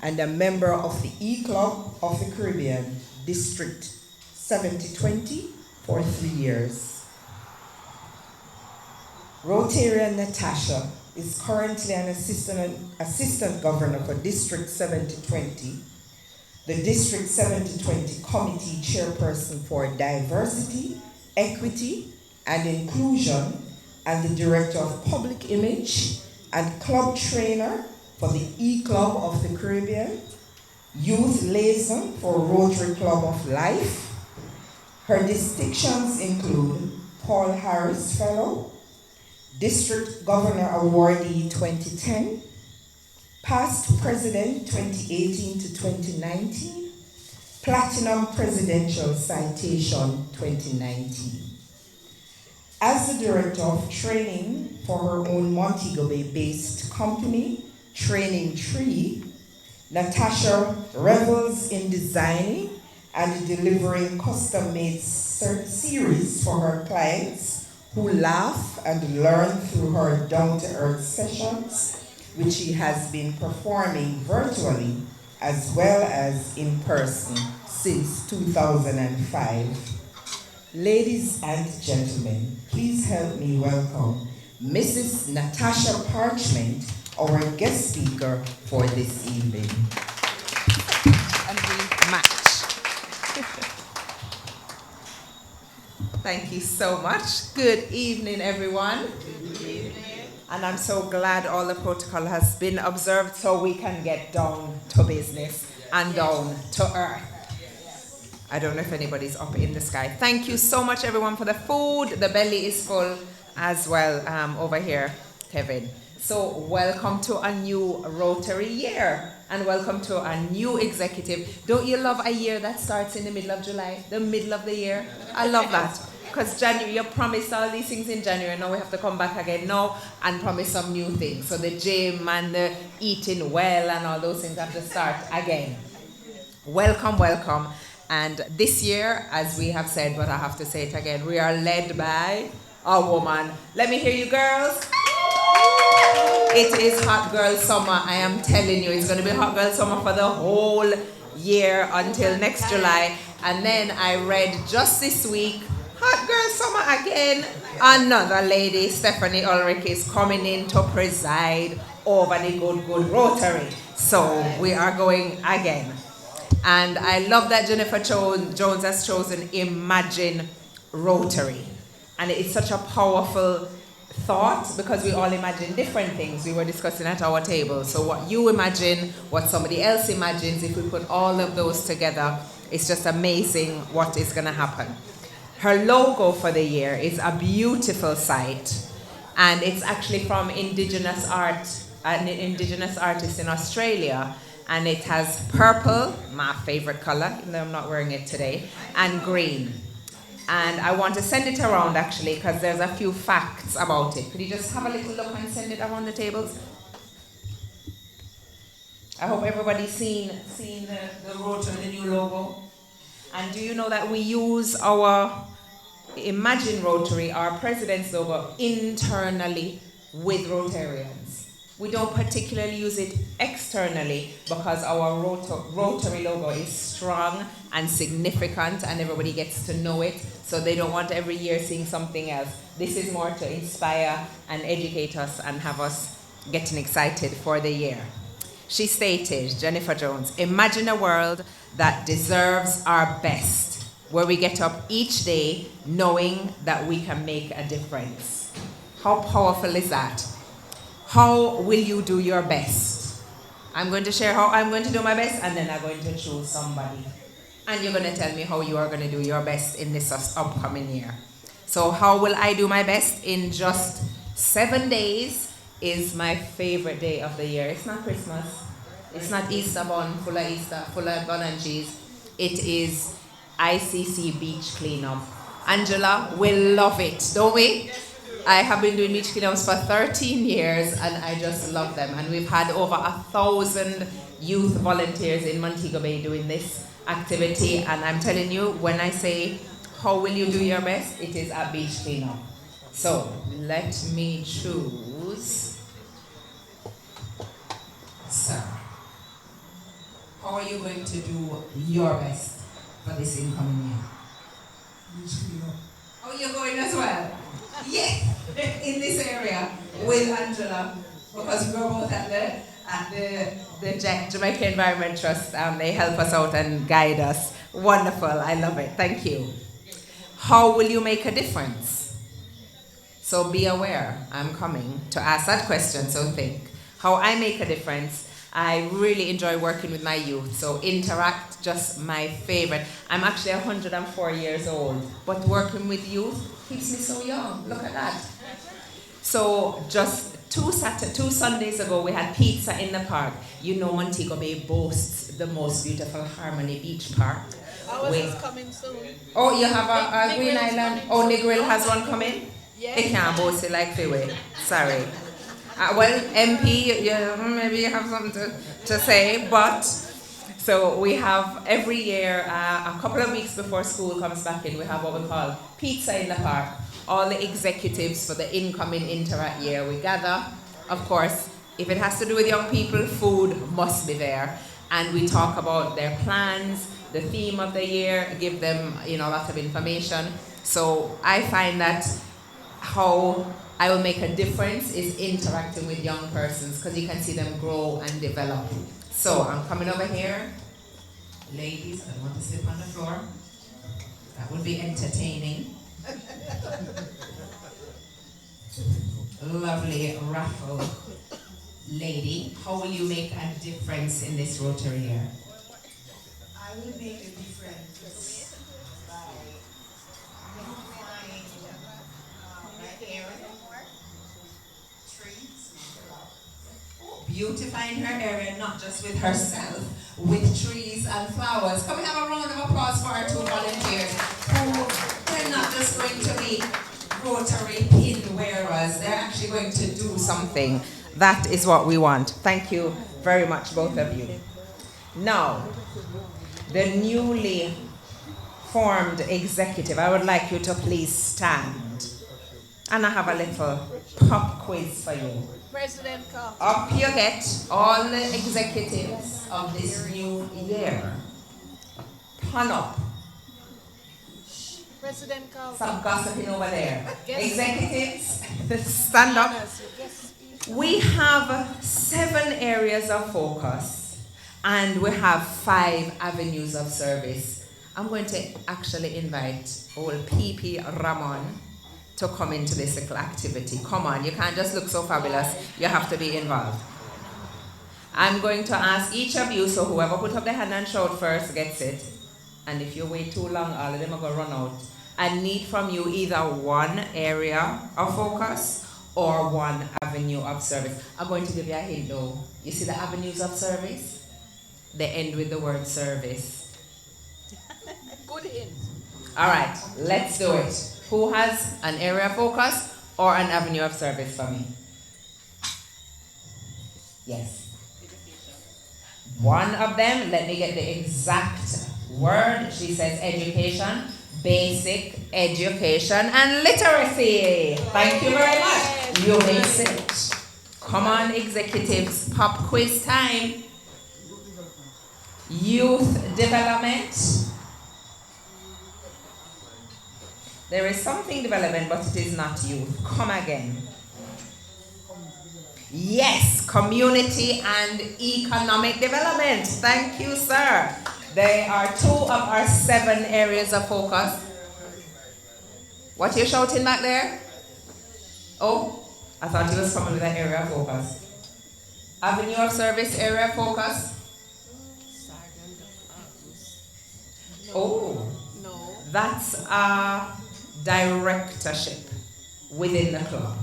and a member of the E-Club of the Caribbean, District 7020 for 3 years. Rotarian Natasha is currently an assistant governor for District 7020, the District 7020 Committee Chairperson for Diversity, Equity, and Inclusion, and the Director of Public Image and Club Trainer for the E-Club of the Caribbean, Youth Liaison for Rotary Club of Life. Her distinctions include Paul Harris Fellow, District Governor Awardee 2010, Past President 2018 to 2019, Platinum Presidential Citation 2019. As the Director of Training for her own Montego Bay-based company, Training Tree, Natasha revels in designing and delivering custom-made series for her clients who laugh and learn through her down-to-earth sessions, which she has been performing virtually as well as in person since 2005. Ladies and gentlemen, please help me welcome Mrs. Natasha Parchment, our guest speaker for this evening. And we match. Thank you so much. Good evening, everyone. Good evening. And I'm so glad all the protocol has been observed so we can get down to business and down to earth. I don't know if anybody's up in the sky. Thank you so much, everyone, for the food. The belly is full as well over here, Kevin. So welcome to a new Rotary year and welcome to a new executive. Don't you love a year that starts in the middle of July, the middle of the year? I love that. Because January, you promised all these things in January, now we have to come back again now and promise some new things. So the gym and the eating well and all those things have to start again. Welcome, welcome. And this year, as we have said, but I have to say it again, we are led by a woman. Let me hear you, girls. It is Hot Girl Summer. I am telling you, it's going to be Hot Girl Summer for the whole year until next July. And then I read just this week, Hot Girl Summer again. Another lady, Stephanie Ulrich, is coming in to preside over the Good Rotary. So we are going again. And I love that Jennifer Jones has chosen Imagine Rotary. And it's such a powerful thought because we all imagine different things. We were discussing at our table. So what you imagine, what somebody else imagines, if we put all of those together, it's just amazing what is going to happen. Her logo for the year is a beautiful site. And it's actually from Indigenous art, an Indigenous artist in Australia. And it has purple, my favorite color, even though I'm not wearing it today, and green. And I want to send it around actually because there's a few facts about it. Could you just have a little look and send it around the tables? I hope everybody's seen the Rotary, the new logo. And do you know that we use our Imagine Rotary, our president's logo, internally with Rotarians? We don't particularly use it externally because our Rotary logo is strong and significant and everybody gets to know it, so they don't want every year seeing something else. This is more to inspire and educate us and have us getting excited for the year. She stated, Jennifer Jones, imagine a world that deserves our best, where we get up each day knowing that we can make a difference. How powerful is that? How will you do your best? I'm going to share how I'm going to do my best, and then I'm going to choose somebody. And you're going to tell me how you are going to do your best in this upcoming year. So how will I do my best? In just 7 days is my favorite day of the year. It's not Christmas. It's not Easter bun, full of bun and cheese. It is ICC beach cleanup. Angela will love it, don't we? I have been doing beach cleanups for 13 years and I just love them. And we've had over 1,000 youth volunteers in Montego Bay doing this activity. And I'm telling you, when I say, how will you do your best? It is a beach cleanup. So let me choose sir, how are you going to do your best for this incoming year? Oh, you're going as well? Yes, in this area with Angela, because we were both at the Jamaica Environment Trust. They help us out and guide us. Wonderful, I love it. Thank you. How will you make a difference? So be aware, I'm coming to ask that question, so think. How I make a difference. I really enjoy working with my youth, so Interact, just my favorite. I'm actually 104 years old, but working with youth keeps me so young. Look at that. So just two Sundays ago, we had pizza in the park. You know Montego Bay boasts the most beautiful Harmony Beach Park. Ours is coming soon. Oh, you have a Green Island? Oh, Negril has one coming? Yes. They can't boast it like Freeway. Sorry. Well, MP, maybe you have something to say, but so we have every year, a couple of weeks before school comes back in, we have what we call Pizza in the Park. All the executives for the incoming Interact year, we gather. Of course, if it has to do with young people, food must be there. And we talk about their plans, the theme of the year, give them a lot of information. So I find that how I will make a difference is interacting with young persons, because you can see them grow and develop. So I'm coming over here. Ladies, I don't want to sleep on the floor. That would be entertaining. Lovely raffle lady. How will you make a difference in this Rotary year? I will make a difference by beautifying my area, trees. Beautifying her area, not just with herself, with trees and flowers. Can we have a round of applause for our two volunteers who they're not just going to be Rotary pin wearers, they're actually going to do something. That is what we want. Thank you very much, both of you. Now, the newly formed executive, I would like you to please stand. And I have a little pop quiz for you. President Carter. Up you get, all the executives of this new year. Turn up. President Carter. Some gossiping over there. Yes. Executives, stand up. We have 7 areas of focus and we have 5 avenues of service. I'm going to actually invite old PP Ramon to come into this little activity. Come on, you can't just look so fabulous, you have to be involved. I'm going to ask each of you, so whoever put up their hand and shout first gets it. And if you wait too long, all of them are going to run out. I need from you either one area of focus or one avenue of service. I'm going to give you a hint though. You see the avenues of service? They end with the word service. Good hint. All right, let's do it. Who has an area of focus or an avenue of service for me? Yes. One of them, let me get the exact word. She says education, basic education and literacy. Thank you very much. You may sit. Come on, executives, pop quiz time. Youth development. There is something development, but it is not youth. Come again. Yes, community and economic development. Thank you, sir. They are 2 of our 7 areas of focus. What are you shouting back there? Oh, I thought you was coming with an area of focus. Avenue of service, area of focus. Oh, No. that's a directorship within the club.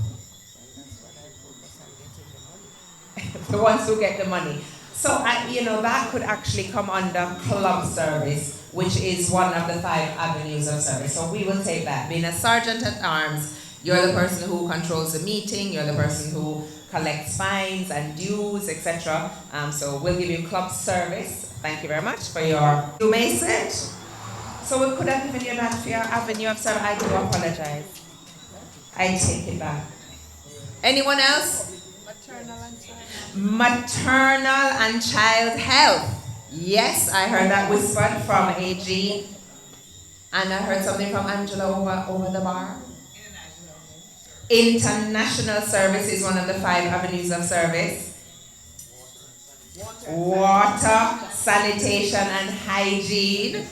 The ones who get the money. So, that could actually come under club service, which is one of the 5 avenues of service. So we will take that. Being a sergeant at arms, you're the person who controls the meeting, you're the person who collects fines and dues, etc. So we'll give you club service. Thank you very much for your... You may sit. So we could have given you that for your avenue of service. I do apologize. I take it back. Anyone else? Maternal and child health. Yes, I heard that whispered from AG. And I heard something from Angela over the bar. International service is one of the 5 avenues of service. Water, sanitation, and hygiene.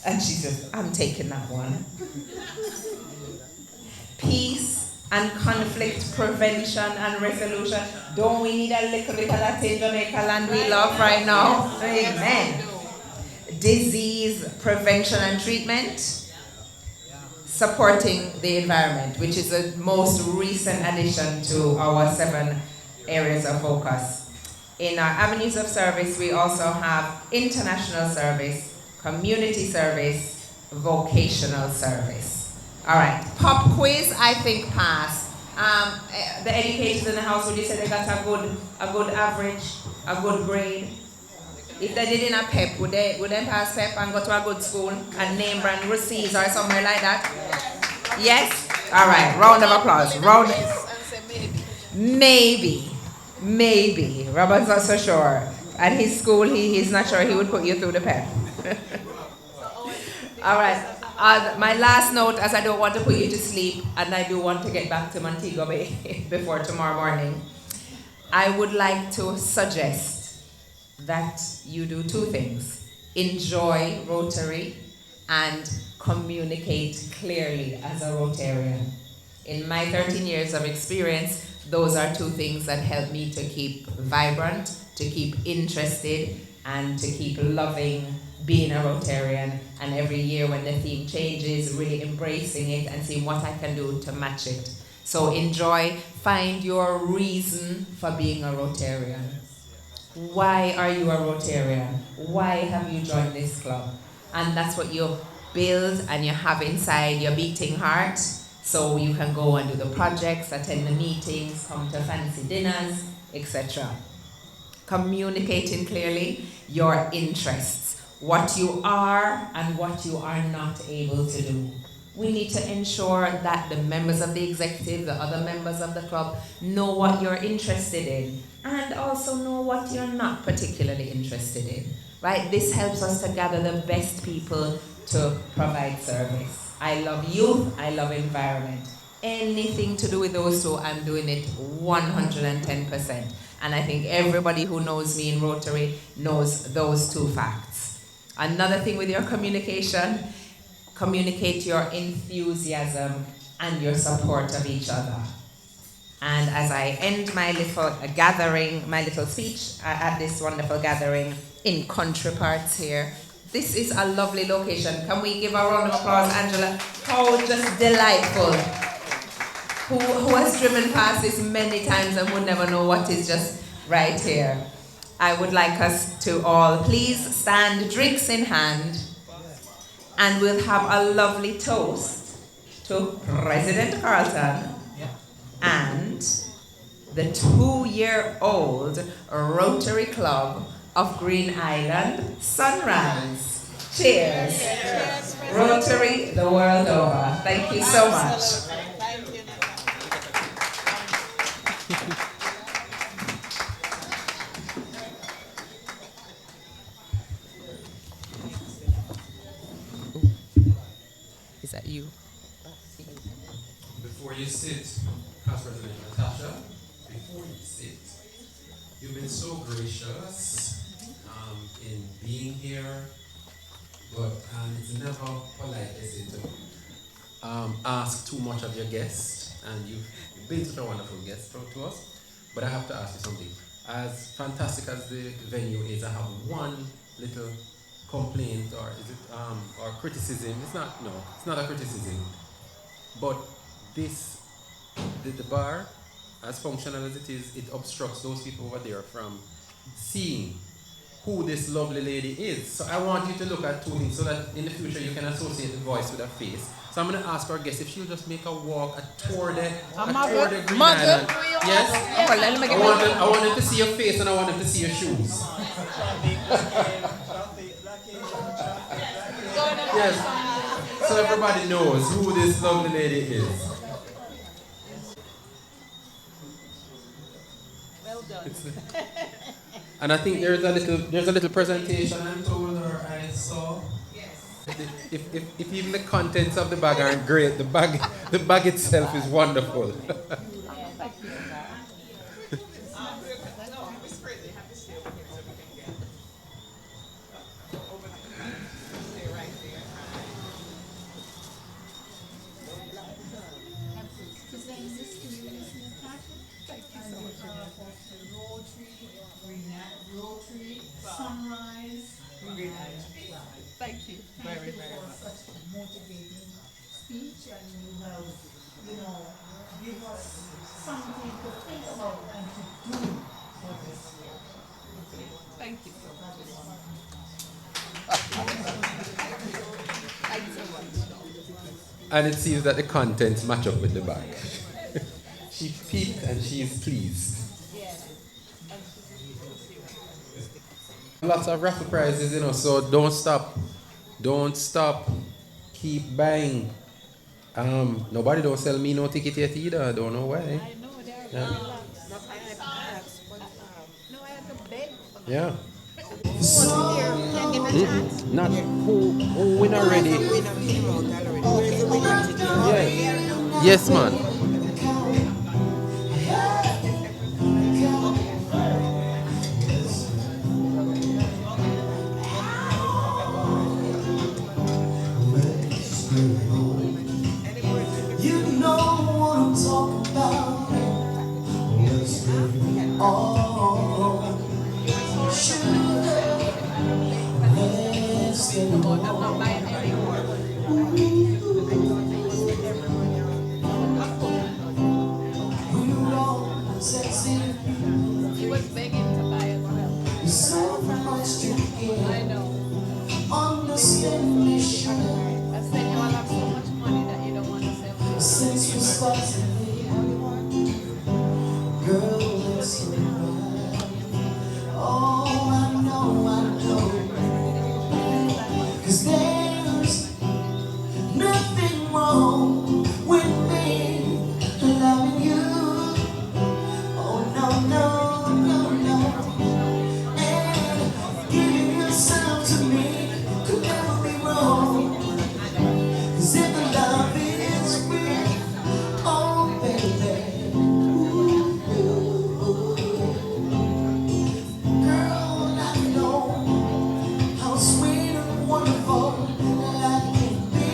And she says, I'm taking that one. Peace and conflict prevention and resolution. Don't we need a little bit of that in Jamaica land we love right now? Amen. Disease prevention and treatment. Supporting the environment, which is the most recent addition to our 7 areas of focus. In our avenues of service, we also have international service, community service, vocational service. All right, pop quiz, I think pass. The educators in the house, would you say they got a good average, a good grade? If they did in a PEP, would they pass PEP and go to a good school and name brand Russies or somewhere like that? Yes? All right, round of applause. Maybe. Robert's not so sure. At his school, he's not sure he would put you through the PEP. All right. My last note, as I don't want to put you to sleep, and I do want to get back to Montego Bay before tomorrow morning, I would like to suggest that you do 2 things. Enjoy Rotary and communicate clearly as a Rotarian. In my 13 years of experience, those are 2 things that help me to keep vibrant, to keep interested, and to keep loving being a Rotarian. And every year when the theme changes, really embracing it and seeing what I can do to match it. So enjoy, find your reason for being a Rotarian. Why are you a Rotarian? Why have you joined this club? And that's what you build and you have inside your beating heart, so you can go and do the projects, attend the meetings, come to fancy dinners, etc. Communicating clearly your interests, what you are and what you are not able to do. We need to ensure that the members of the executive, the other members of the club, know what you're interested in and also know what you're not particularly interested in, right? This helps us to gather the best people to provide service. I love youth, I love environment. Anything to do with those 2, I'm doing it 110%. And I think everybody who knows me in Rotary knows those 2 facts. Another thing with your communication, communicate your enthusiasm and your support of each other. And as I end my little gathering, my little speech at this wonderful gathering in Country Parts here, this is a lovely location. Can we give a round of applause, Angela? How just delightful. Who has driven past this many times and would never know what is just right here. I would like us to all please stand, drinks in hand, and we'll have a lovely toast to President Carlton and the 2-year-old Rotary Club of Green Island, Sunrise. Cheers. Rotary the world over. Thank you so much. Is that you? Before you sit, Past President Natasha, before you sit, you've been so gracious in being here, but it's never polite, is it, to ask too much of your guests, and you've been such a wonderful guest to us, but I have to ask you something. As fantastic as the venue is, I have one little complaint, or is it, or criticism. It's not a criticism, but the bar, as functional as it is, it obstructs those people over there from seeing who this lovely lady is. So I want you to look at 2 things so that in the future you can associate the voice with her face. So I'm going to ask our guest if she'll just make a walk, a tour the Green Island. Yes? I want them to see your face and I want them to see your shoes. Yes. So everybody knows who this lovely lady is. And I think there's a little presentation I'm told or I saw. If even the contents of the bag aren't great, the bag itself is wonderful. Rotary, Sunrise, thank you very, very much. Such a motivating speech, and you have, give us something to think about and to do for this year. Thank you so much. Thank you so much. And it seems that the contents match up with the bag. She peeped and she is pleased. Lots of raffle prizes, so don't stop. Don't stop. Keep buying. Nobody don't sell me no ticket yet either. I don't know why. I know there are lots. No, I had to beg for them. Yeah. Who was here? Can give a chance? Not who win already. Yeah. Yes, man. You know what I'm talking about. Let's bring it on. Sugar. Let's get it on. I'm not buying anymore. We're all sexy. He was begging to buy as well. There's so much to give. I know. Understand me, sugar. I said you all have so much money that you don't want to sell. Since we started, girl, it's alright. Oh, I know. 'Cause there's nothing wrong with me loving you. Oh, no. And giving yourself to me could never be wrong. 'Cause if the love is real, oh baby, girl, I know how sweet and wonderful life can be.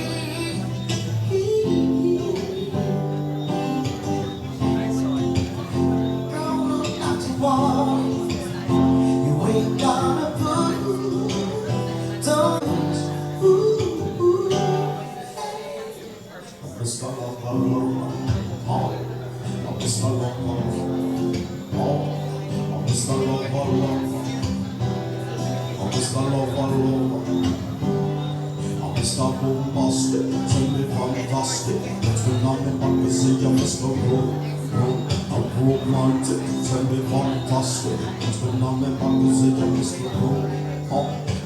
Girl, look out to war, you ain't gonna put those. Mr. Bombastic, tell me fantastic. What's going on in my see I'm Mr. I'm romantic, tell me fantastic. What's going on in my see I'm Mr.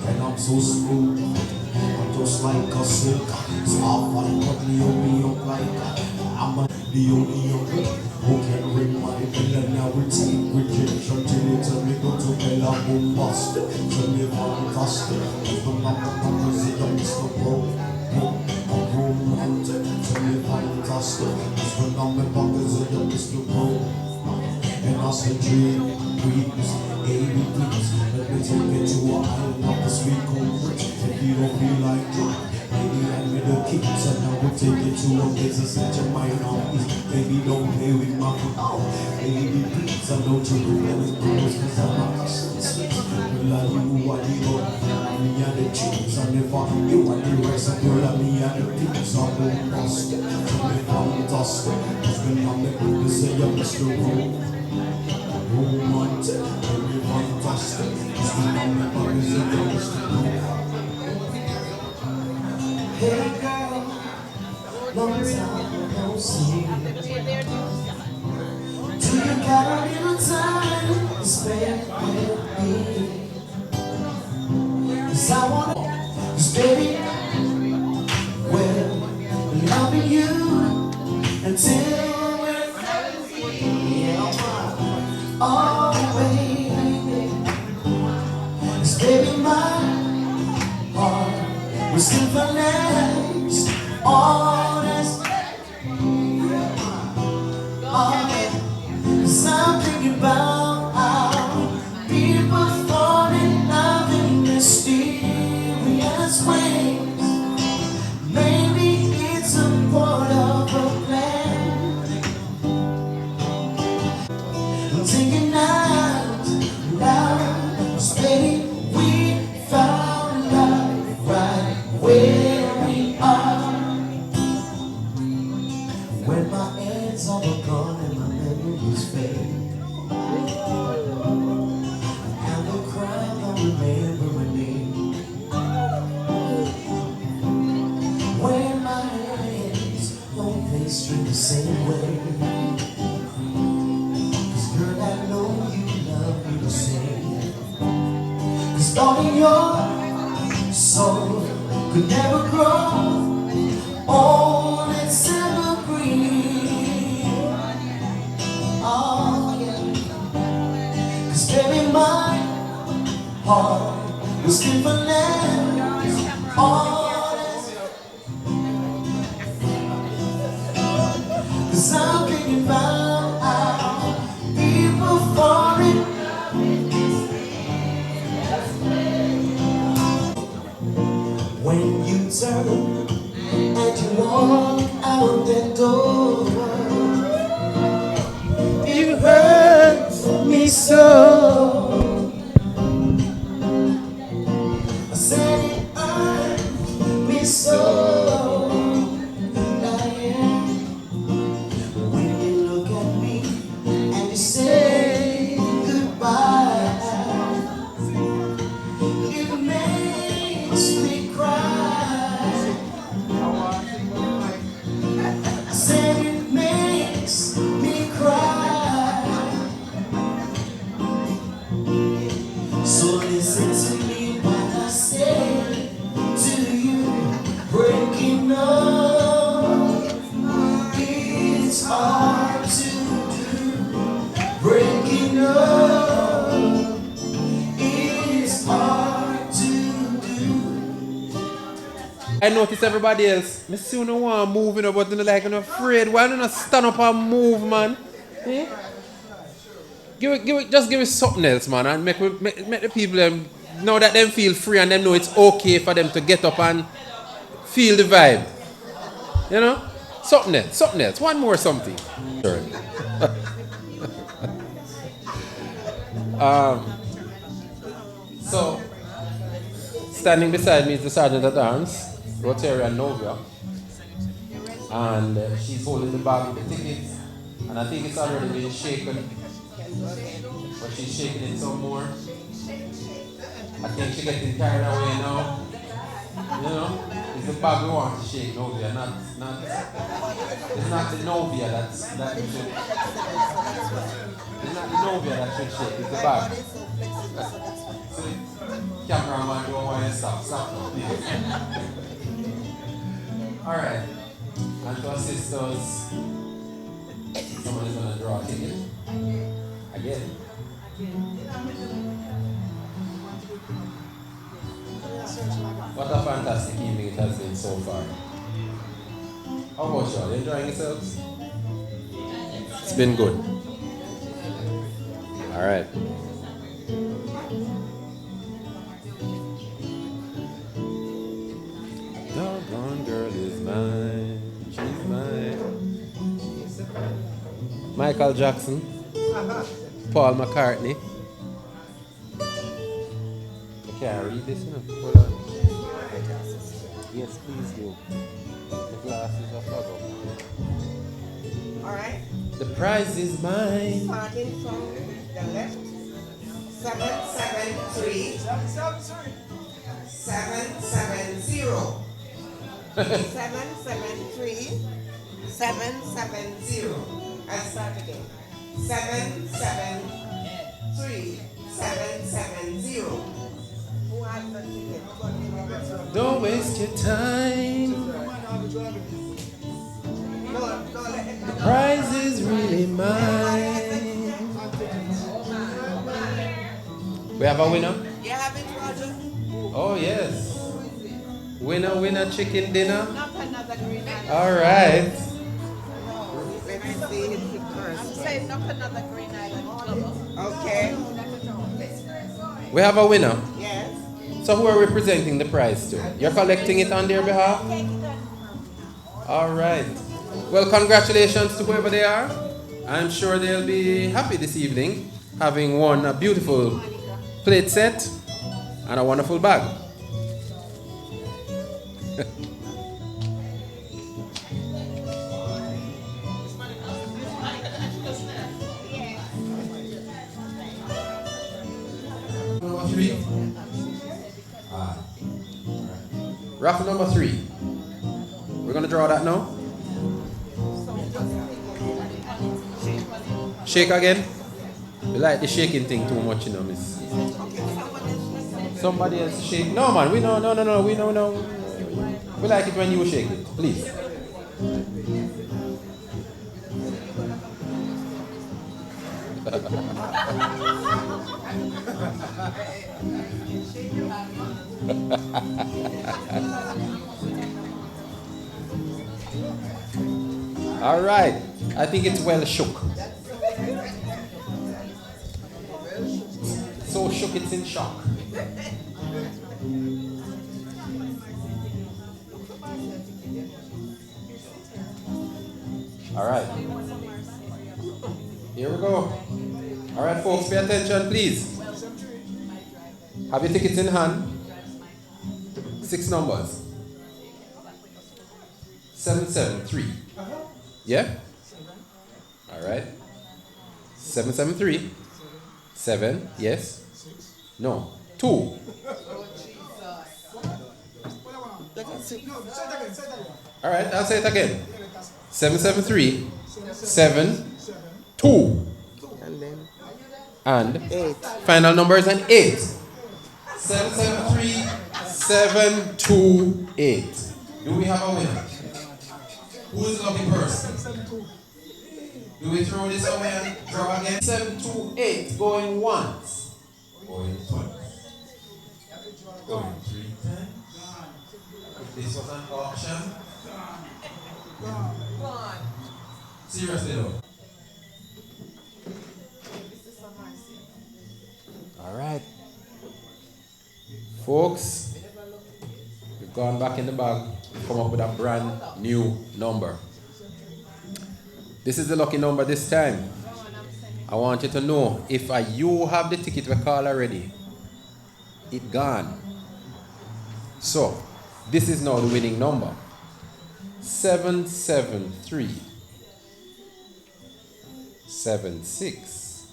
And I'm so smooth, I'm just like a silk. So I'll put me up like I'm the only who can ring my bell, and now we take rejection till it tell me go to Bella Bombastic, tell me fantastic. What's going on in my see I'm Mr. I'm romantic, tell me fantastic. What's going on in my see I'm Mr. And I said, dream, please, baby, please, let me take you to an island of the sweet cold rich. If you don't feel like drink, baby, hand me the keys, and I will take you to a place to set your mind on ease. Baby, don't play with my phone. Baby, please, and don't you remember this, cause I'm not sweet. Girl, you are the one, me and the cheese, and if you are the rest, girl, me and the peace, I'm bombastic, tell me fantastic. What's going on, they say I'm Mr. Rowe. Romantic, very fantastic. Hey girl, long time no see. Do you got a little time to spend with me? 'Cause I wanna, 'cause baby, well, loving you until we're always. baby, my heart will still finance all this. Cause I'm thinking about how people fall in love in mysterious ways. Maybe it's a part of a plan. I'm thinking out loud, steady, we found love right where we are. When my hands are gone and my memories fade, and the crowd don't remember my name. When my hands don't play string the same way, cause girl, I know you love me the same. Cause darling, your soul could never grow old and evergreen. Oh yeah. Cause baby, my heart will still finance all this. Cause I'm thinking about how people fall in. When you turn and you walk out that door, you hurt me so. I said it hurt me so. Diane, when you look at me and you say goodbye, it makes me cry. I said it makes me cry. So listen to me when I say to you, breaking up it's hard to do. Breaking up it's hard to do. I notice everybody else. Me soon no want move, you know, but you know, like I'm afraid. Why don't you stand up and move, man? Eh? Just give it something else, man, and make the people know that them feel free and them know it's okay for them to get up and feel the vibe. You know? Something else. One more something. So, standing beside me is the Sergeant at Arms, Rotary and Novia. And she's holding the bag with the tickets. And I think it's already been shaken. But she's shaking it some more. I think she's getting carried away now. You know? It's the bag we want to shake, Novia, not it's not the Novia that should. It's not the Novia that should shake, it's the bag. So the cameraman don't want to stop, please. Alright. And to assist us, someone is gonna draw a ticket. Again. What a fantastic evening it has been so far. How about y'all? You enjoying yourselves? It's been good. Alright. Doggone girl is mine. She's mine. Michael Jackson. Paul McCartney. I can't read this, you know. Hold on. Yes, please do. The glasses are fog up. Alright. The prize is mine. Starting from the left. 773 770 773 770. I'll start again. 773 770. Who has the ticket? Don't waste your time. The prize is really mine. We have a winner? You have it, Oh, yes. Winner, winner, chicken dinner. Not another Green Island. All right. When I say it I'm first. saying not another Green Island club. Okay. We have a winner. Yes. So who are we presenting the prize to? You're collecting it on their behalf? All right. Well, congratulations to whoever they are. I'm sure they'll be happy this evening, having won a beautiful plate set and a wonderful bag. Number 3. Raffle number 3. We're going to draw that now. Shake again. We like the shaking thing too much, you know, miss. Somebody else shake. No, man. We know, no. We know, no. We like it when you shake it. Please. All right. I think it's well shook. So shook it's in shock. All right. Here we go. All right, folks, pay attention, please. Have your tickets in hand. 6 numbers. 773. Yeah? All right. 773. 7, yes. No. 2. All right, I'll say it again. 773, 7, 2. And 8. Final number is an 8. 773, 7, 2, 8. Do we have a winner? Who is the lucky person? Do we throw this away and draw again? 7, 2, 8. Going once. Going twice. Going 3 times. This was an auction. Seriously though. All right. Folks, we've gone back in the bag. We've come up with a brand new number. This is the lucky number this time. I want you to know, if you have the ticket we call already, it gone. So, this is now the winning number. 773 76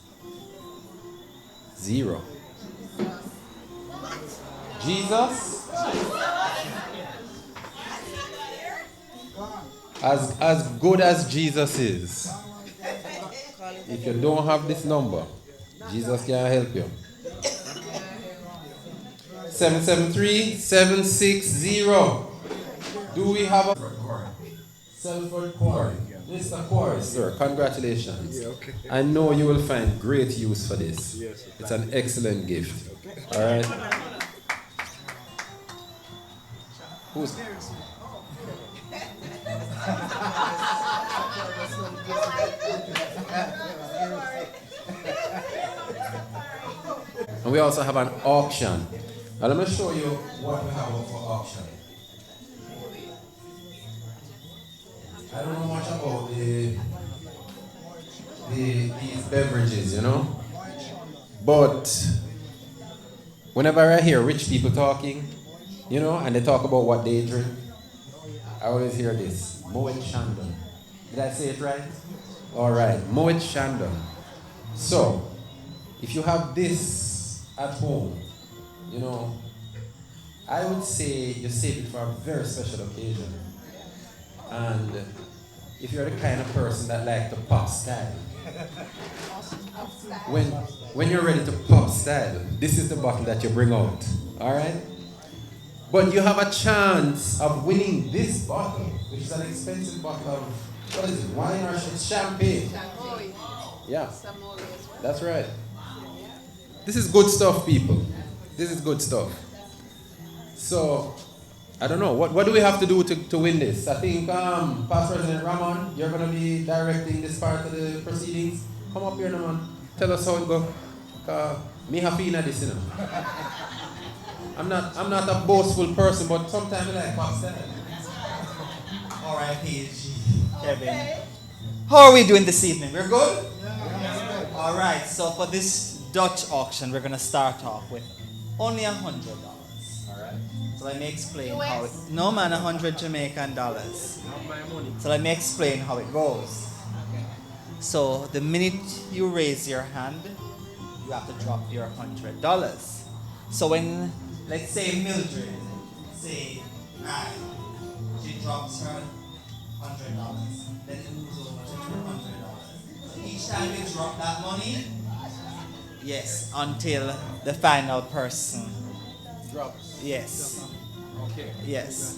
0. Jesus, as good as Jesus is, if you don't have this number, Jesus can't help you. 773 760. Do we have a Selford Quarry? Mr. Quarry, sir, congratulations. Yeah, okay. I know you will find great use for this. Yes, it's an excellent gift. All right. Who's? And we also have an auction. And let me show you what we have up for auction. I don't know much about these beverages, you know. But whenever I hear rich people talking, you know, and they talk about what they drink, I always hear this: Moet Chandon. Did I say it right? All right, Moet Chandon. So, if you have this at home, you know, I would say you save it for a very special occasion. And if you're the kind of person that like to pop style, when you're ready to pop style, this is the bottle that you bring out. All right? But you have a chance of winning this bottle, which is an expensive bottle of, what is it, wine or champagne? Yeah, that's right. This is good stuff, people. This is good stuff. So, I don't know. What do we have to do to win this? I think Past President Ramon, you're going to be directing this part of the proceedings. Come up here, man. Tell us how it goes. Me happy in this, you know. I'm not a boastful person, but sometimes I like pop style. All right, PG, Kevin. How are we doing this evening? We're good? Yeah. All right, so for this Dutch auction, we're going to start off with only $100. All right. So let me explain how it... No, man, 100 Jamaican dollars. Not my money. So let me explain how it goes. So the minute you raise your hand, you have to drop your $100. So when, let's say Mildred, say, I, she drops her $100. Then it moves over to $200. So each time you drop that money, yes, until the final person drops. Yes. Okay. Yes.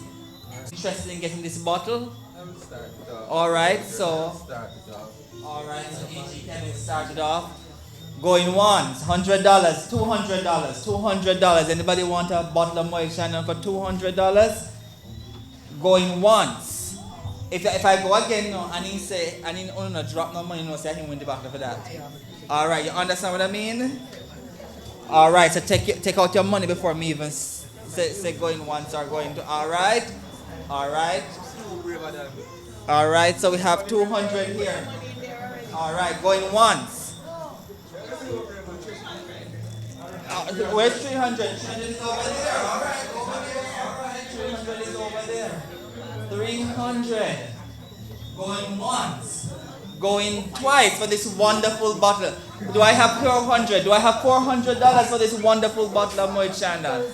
Interested in getting this bottle? Start it off. All right. So. Start it off. All right. So AG Kevin started off. Going once, $100, $200, $200. Anybody want a bottle of Moët Chandon for $200? Going once. If I go again, no, and he say, and he only drop no money, no, say he win the bottle for that. All right, you understand what I mean? All right, so take out your money before me even say going once or going to. All right, all right, all right. So we have 200 here. All right, going once. Where's 300? 300 is over there. All right, over there. All right, 300 is over there. 300. Going once. Going twice for this wonderful bottle. Do I have 400? Do I have $400 for this wonderful bottle of Moët Chandon?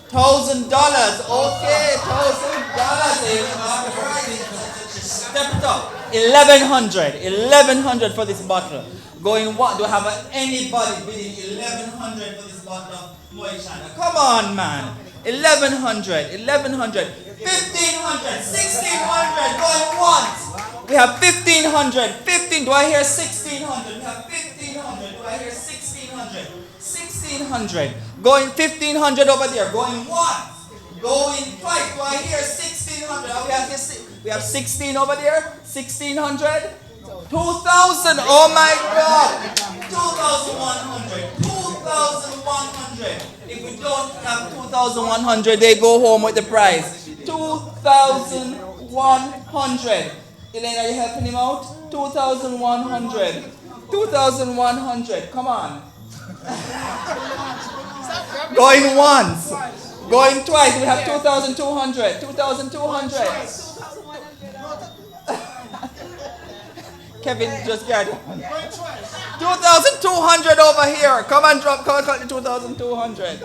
$1,000. Okay, $1,000. Step it up. 1,100. 1,100 for this bottle. Going what? Do I have anybody bidding 1,100 for this bottle of Moët Chandon? Come on, man. 1,100. 1,100. 1,500. 1,600. Going once. We have 1,500. 15. Do I hear 1,600? We have 1,500. Do I hear 1,600? 1,600. Going 1,500 over there. Going once. Going twice. Do I hear 1,600? We have 16 over there. 1,600. 2,000. Oh my God. 2,100. 2,100. If we don't have 2,100, they go home with the prize. 2,100. Elena, are you helping him out? 2,100. 2,100. Come on. Going once. Going twice. We have 2,200. 2,200. Kevin just got it. 2,200 over here. Come on, drop. Come on, 2,200.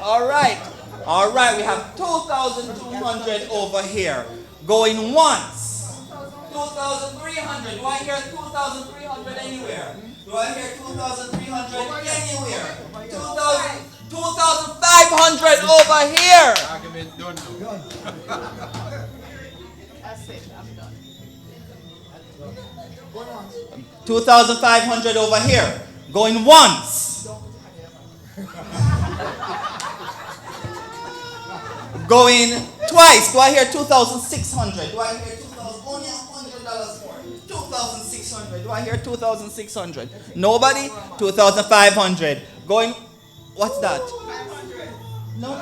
All right. All right. We have 2,200 over here. Going once. 2,300. Do I hear 2,300 anywhere? Do I hear 2,300 anywhere? 2,500 over here. Argument done. That's it. I'm done. 2,500 over here. Going once. Going twice. Do I hear 2,600? Do I hear 2,000? Only $100 more. 2,600. Do I hear 2,600? Nobody? 2,500. Going. What's that? No.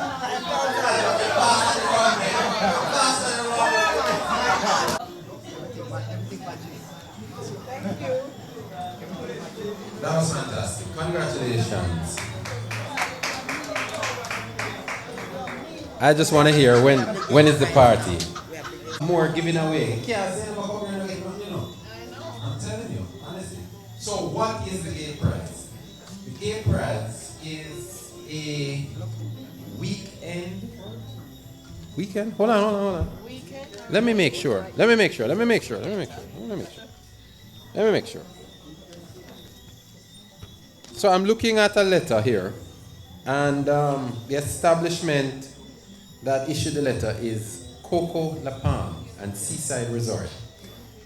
That was fantastic. Congratulations. I just want to hear when is the party? More giving away. Can't say no more giving away, you know. I'm telling you, honestly. So what is the gate prize? The gate prize is a weekend. Weekend? Hold on. Let me make sure. Let me make sure. So I'm looking at a letter here, and the establishment that issued the letter is Coco La Palm and Seaside Resort.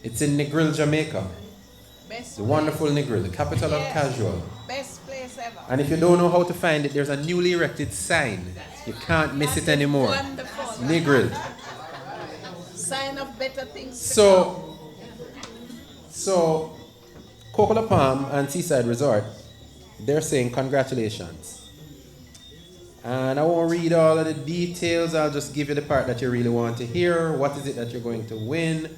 It's in Negril, Jamaica. The wonderful Negril, the capital of casual. Best place ever. And if you don't know how to find it, there's a newly erected sign. You can't miss it anymore. Wonderful. Negril. Sign of better things. So, Coconut Palm and Seaside Resort, they're saying congratulations. And I won't read all of the details. I'll just give you the part that you really want to hear. What is it that you're going to win?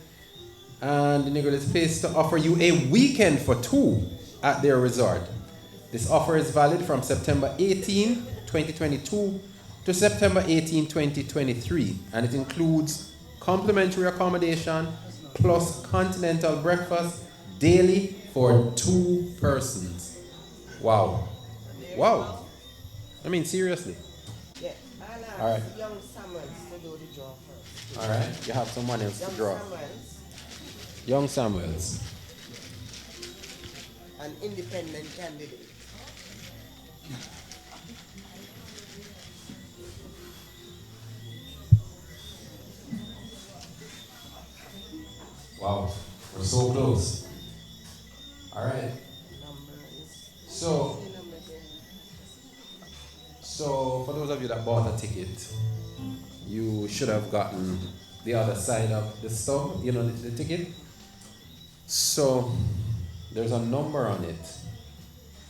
And the Negril is pleased to offer you a weekend for two at their resort. This offer is valid from September 18, 2022 to September 18, 2023. And it includes complimentary accommodation plus continental breakfast daily for 2 persons. Wow. Wow. I mean, seriously. Yeah, All right. Young Samuels to do the draw first. All right. You have someone else to draw. Young Samuels. An independent candidate. Wow. We're so close. All right. So for those of you that bought a ticket, you should have gotten the other side of the stub, you know, the ticket. So there's a number on it.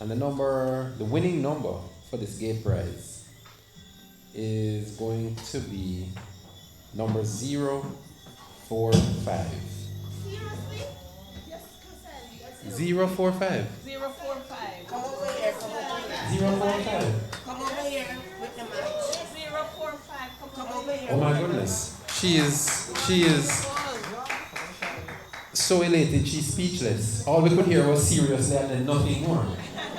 And the winning number for this gate prize is going to be number 045. 045. 045. Come over here, 045. Come over here with the match. 045. Come over here. Oh my goodness. She is so elated, she's speechless. All we could hear was seriously and then nothing more.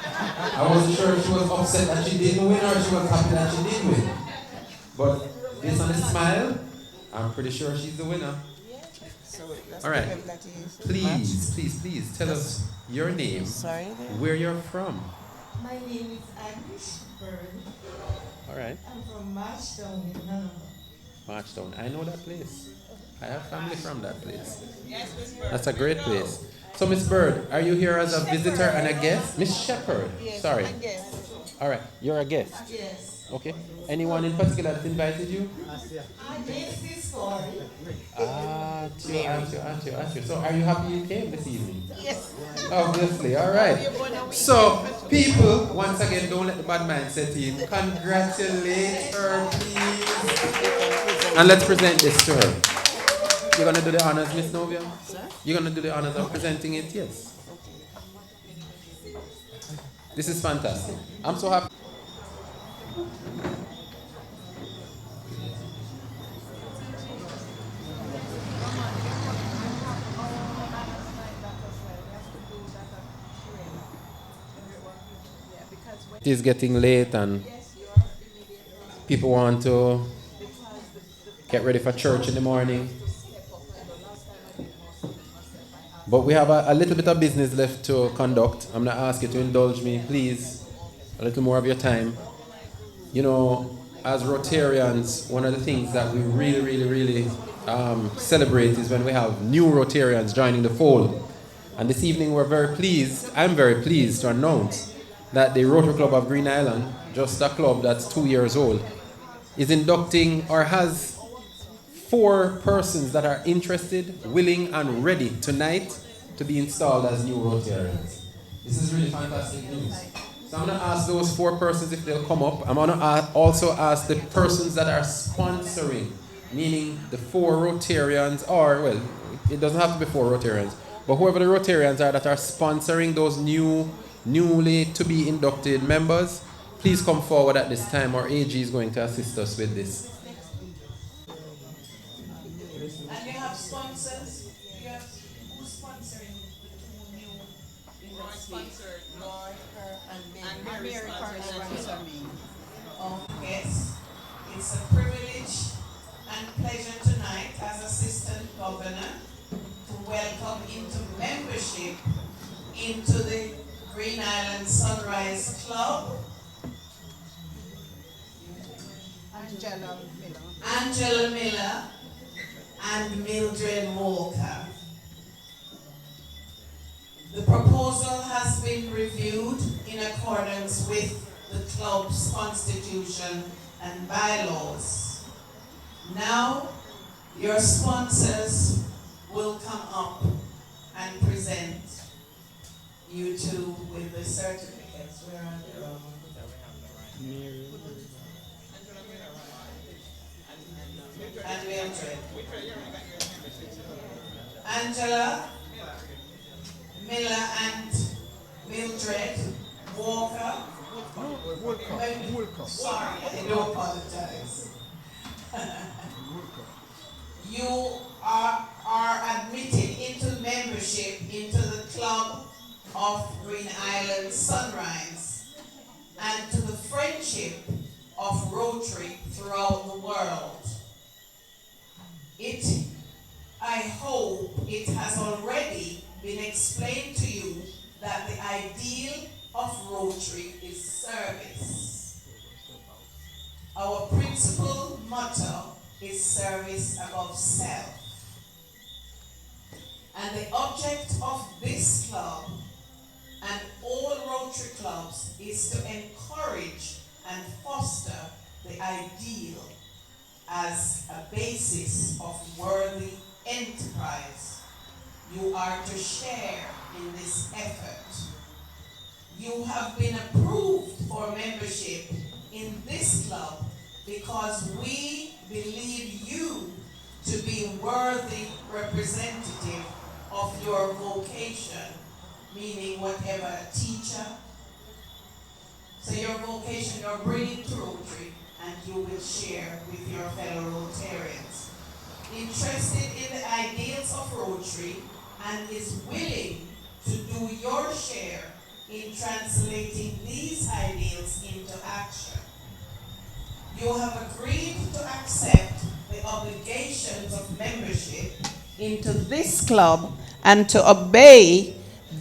I wasn't sure if she was upset that she didn't win or she was happy that she did win. But based on the smile, I'm pretty sure she's the winner. All right. Please tell us your name, where you're from. My name is Agnes Bird. All right. I'm from Marchtown in Hanover. Marchtown. I know that place. I have family from that place. That's a great place. So, Miss Bird, are you here as a visitor and a guest? Miss Shepherd. Yes, Sorry. a guest. All right. You're a guest. Yes. Okay. Anyone in particular that invited you? This is Corey. So are you happy you came this evening? Yes. Obviously, all right. So, people, once again, don't let the bad mind set in. Congratulate her, please. And let's present this to her. You're going to do the honors, Miss Novia? Sir? You're going to do the honors of presenting it? Yes. This is fantastic. I'm so happy. It is getting late and people want to get ready for church in the morning. But we have a little bit of business left to conduct. I'm going to ask you to indulge me, please, a little more of your time. You know, as Rotarians, one of the things that we really celebrate is when we have new Rotarians joining the fold. And this evening I'm very pleased to announce that the Rotary Club of Green Island, just a club that's 2 years old, is inducting or has 4 persons that are interested, willing, and ready tonight to be installed as new Rotarians. This is really fantastic news. So I'm going to ask those 4 persons if they'll come up. I'm going to also ask the persons that are sponsoring, meaning the 4 Rotarians, or, well, it doesn't have to be 4 Rotarians, but whoever the Rotarians are that are sponsoring those newly to be inducted members, please come forward at this time. Our AG is going to assist us with this. And you have sponsors? Who's sponsoring the 2 new sponsored? And Mary sponsored me. Yes, it's a privilege and pleasure tonight as Assistant Governor to welcome into membership into the Green Island Sunrise Club Angela Miller and Mildred Walker. The proposal has been reviewed in a accordance with the club's constitution and bylaws. Now, your sponsors will come up and present you two with the certificates. Where are they? And Mildred. Angela, Miller and Mildred Walker. Sorry, I do apologize. You are admitted into membership into the Club of Green Island Sunrise and to the friendship of Rotary throughout the world. I hope it has already been explained to you that the ideal of Rotary is service. Our principal motto is service above self. And the object of this club and all Rotary clubs is to encourage and foster the ideal as a basis of worthy enterprise. You are to share in this effort. You have been approved for membership in this club because we believe you to be worthy representative of your vocation, meaning whatever, a teacher. So your vocation you're bringing to Rotary, and you will share with your fellow Rotarians. Interested in the ideals of Rotary and is willing to do your share in translating these ideals into action. You have agreed to accept the obligations of membership into this club and to obey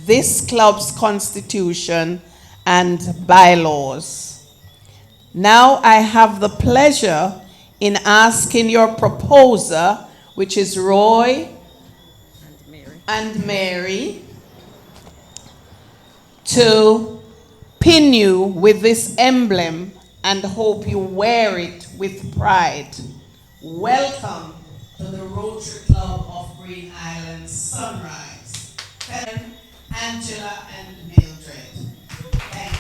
this club's constitution and bylaws. Now I have the pleasure in asking your proposer, which is Roy and Mary, to pin you with this emblem and hope you wear it with pride. Welcome to the Rotary Club of Green Island Sunrise. Angela and Mildred. Thank you.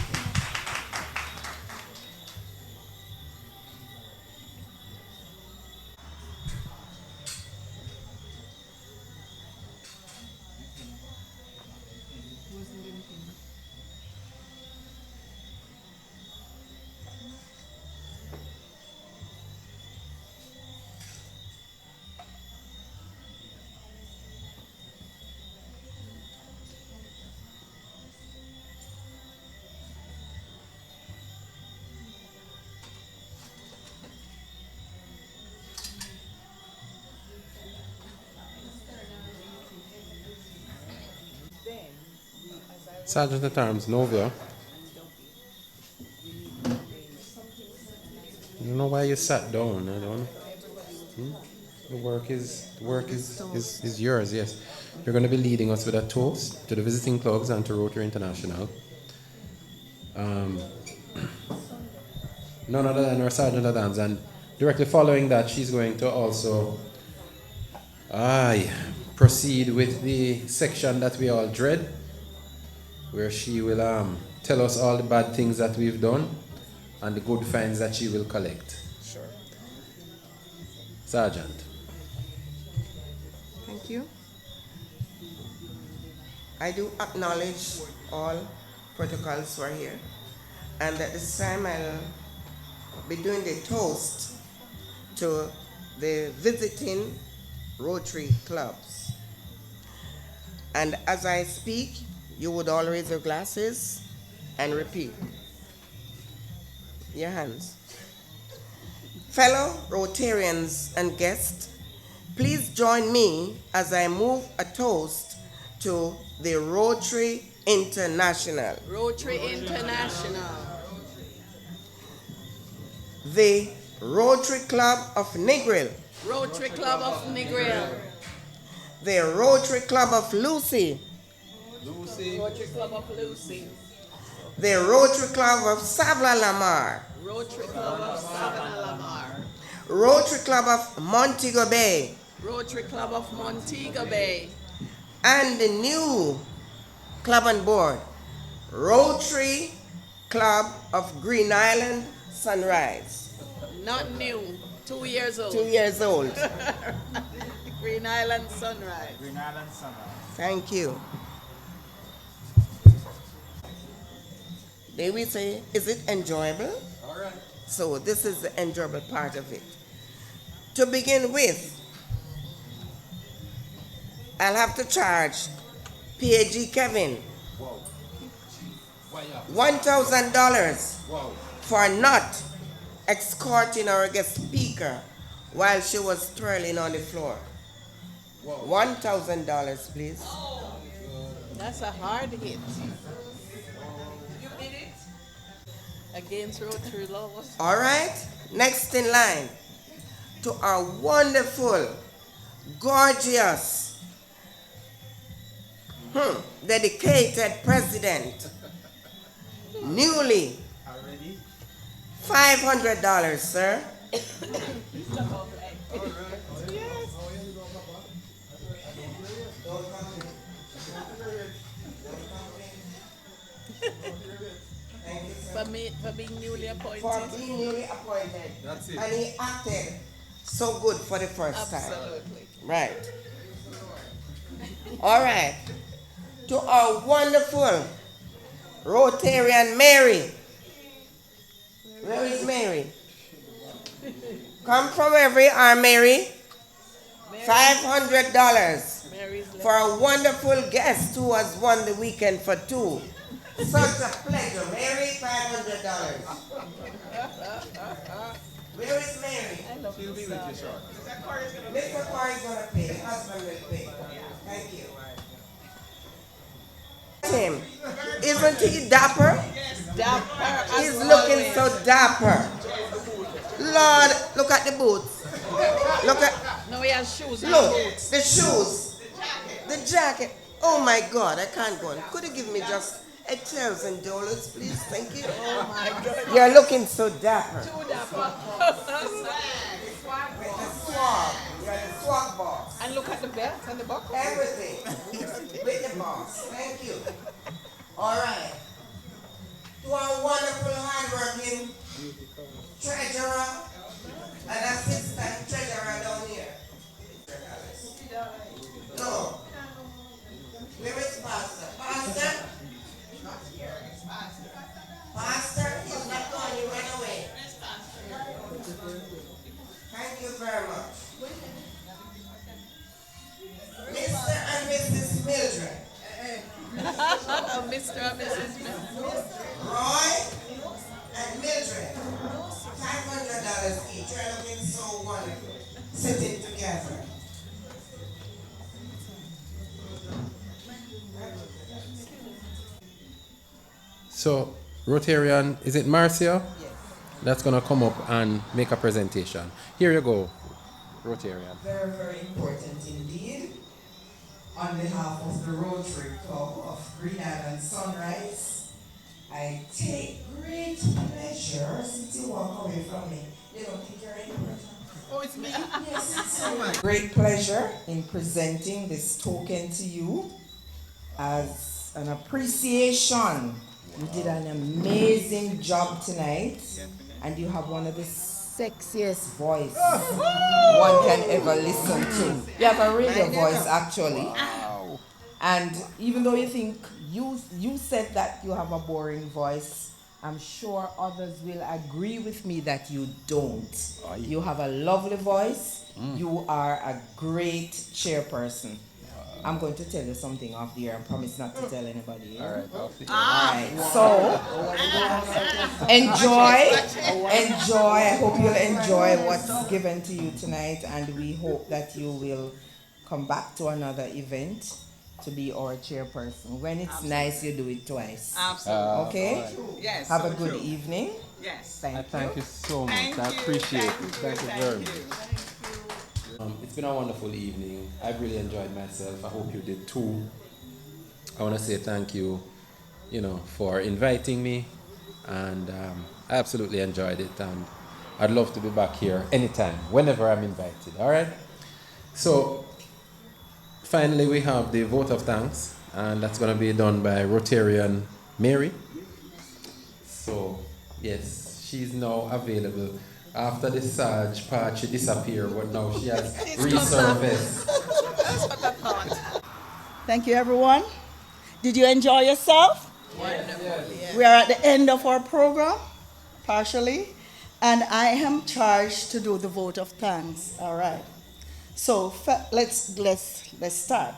Sergeant at Arms Novia. I don't know why you sat down. I don't. The work is yours. Yes, you're going to be leading us with a toast to the visiting clubs and to Rotary International. None other than our Sergeant at Arms, and directly following that, she's going to also proceed with the section that we all dread, where she will tell us all the bad things that we've done and the good fines that she will collect. Sure. Sergeant. Thank you. I do acknowledge all protocols who are here, and at this time I'll be doing the toast to the visiting Rotary clubs. And as I speak, you would all raise your glasses and repeat. Your hands. Fellow Rotarians and guests, please join me as I move a toast to the Rotary International. Rotary International. The Rotary Club of Negril. Rotary Club of Negril. The Rotary Club of Lucy. Rotary Club of Lucy. the Rotary Club of Savla-Lamar, Rotary Club of Savannah-Lamar, Rotary Club of Montego Bay, Rotary Club of Montego Bay, and the new club on board, Rotary Club of Green Island Sunrise. not new, 2 years old. 2 years old. Green Island Sunrise. Green Island Sunrise. Thank you. They will say, is it enjoyable? All right. So this is the enjoyable part of it. To begin with, I'll have to charge PAG Kevin $1,000 for not escorting our guest speaker while she was twirling on the floor. $1,000, please. That's a hard hit. You did it? Against Rotary Laws. All right, next in line to our wonderful, gorgeous, dedicated president, newly $500, sir. For being newly appointed. For being newly appointed. That's it. And he acted so good for the first time. Absolutely. Right. All right. To our wonderful Rotarian Mary. Where is Mary? Come from every Mary. $500 for a wonderful guest who has won the weekend for two. Such a pleasure. Mary, $500. Where is Mary? She'll be with you shortly. Mr. Corey is going to pay. The husband will pay. Thank you. Him. Isn't he dapper? Dapper. He's looking so dapper. Lord, look at the boots. Look at. No, he has shoes. Look, the shoes. The jacket. Oh my God, I can't go on. Could you give me just $1,000, please? Thank you. Oh my God. You're looking so dapper. Too dapper. Swag. You're the swag boss. And look at the belt and the buckle. Everything. With the boss. Thank you. All right. To our wonderful, hardworking treasurer and assistant treasurer down here. No. Where is Pastor? Pastor? Pastor, he's not going. He went away. Thank you very much. Mr. and Mrs. Mildred. Mr. and Mrs. Mildred. Roy and Mildred. $500 each. You're looking so wonderful. Sitting together. So, Rotarian, is it Marcia? Yes. That's going to come up and make a presentation. Here you go, Rotarian. Very, very important indeed. On behalf of the Rotary Club of Green Island Sunrise, I take great pleasure since you walk away from me. You don't think you're important? Oh, it's me. Yes, it's great pleasure in presenting this token to you as an appreciation. You did an amazing job tonight, and you have one of the sexiest voice one can ever listen to. You have a radio voice, actually. Wow. And even though you think you said that you have a boring voice, I'm sure others will agree with me that you don't. You have a lovely voice. You are a great chairperson. I'm going to tell you something off the air and promise not to tell anybody. All right. So enjoy. I hope you'll enjoy what's given to you tonight, and we hope that you will come back to another event to be our chairperson. When it's nice, you do it twice. Absolutely. Okay? Yes. Have a good evening. Yes. Thank you so much. I appreciate it. Thank you very much. It's been a wonderful evening. I've really enjoyed myself. I hope you did too. I want to say thank you for inviting me, and I absolutely enjoyed it, and I'd love to be back here anytime, whenever I'm invited. All right. So finally, we have the vote of thanks, and that's going to be done by Rotarian Mary. So yes, she's now available. After the Sarge part, she disappeared, but now she has resurfaced. That's what I thought. Thank you, everyone. Did you enjoy yourself? Yes. We are at the end of our program, partially, and I am charged to do the vote of thanks. All right. So let's start.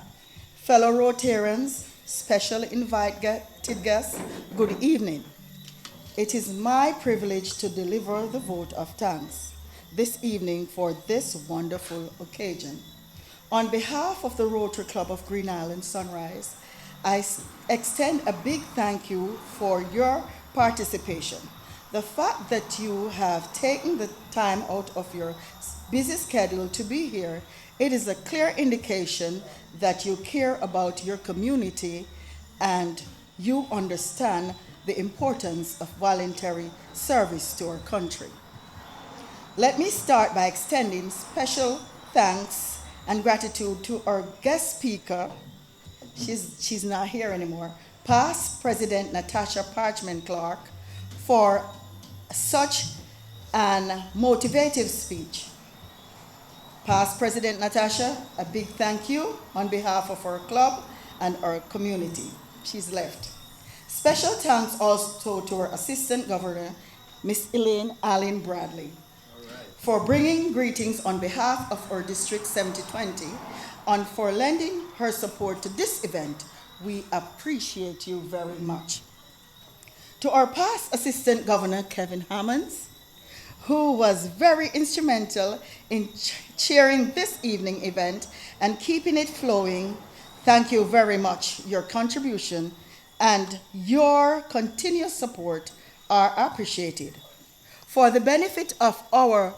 Fellow Rotarians, special invited guests, good evening. It is my privilege to deliver the vote of thanks this evening for this wonderful occasion. On behalf of the Rotary Club of Green Island Sunrise, I extend a big thank you for your participation. The fact that you have taken the time out of your busy schedule to be here, it is a clear indication that you care about your community and you understand the importance of voluntary service to our country. Let me start by extending special thanks and gratitude to our guest speaker. She's not here anymore. Past President Natasha Parchment Clark for such an motivative speech. Past President Natasha, a big thank you on behalf of our club and our community. She's left. Special thanks also to our Assistant Governor, Miss Elaine Allen Bradley, for bringing greetings on behalf of our District 7020 and for lending her support to this event. We appreciate you very much. To our past Assistant Governor, Kevin Hammonds, who was very instrumental in chairing this evening event and keeping it flowing, thank you very much. Your contribution and your continuous support are appreciated. For the benefit of our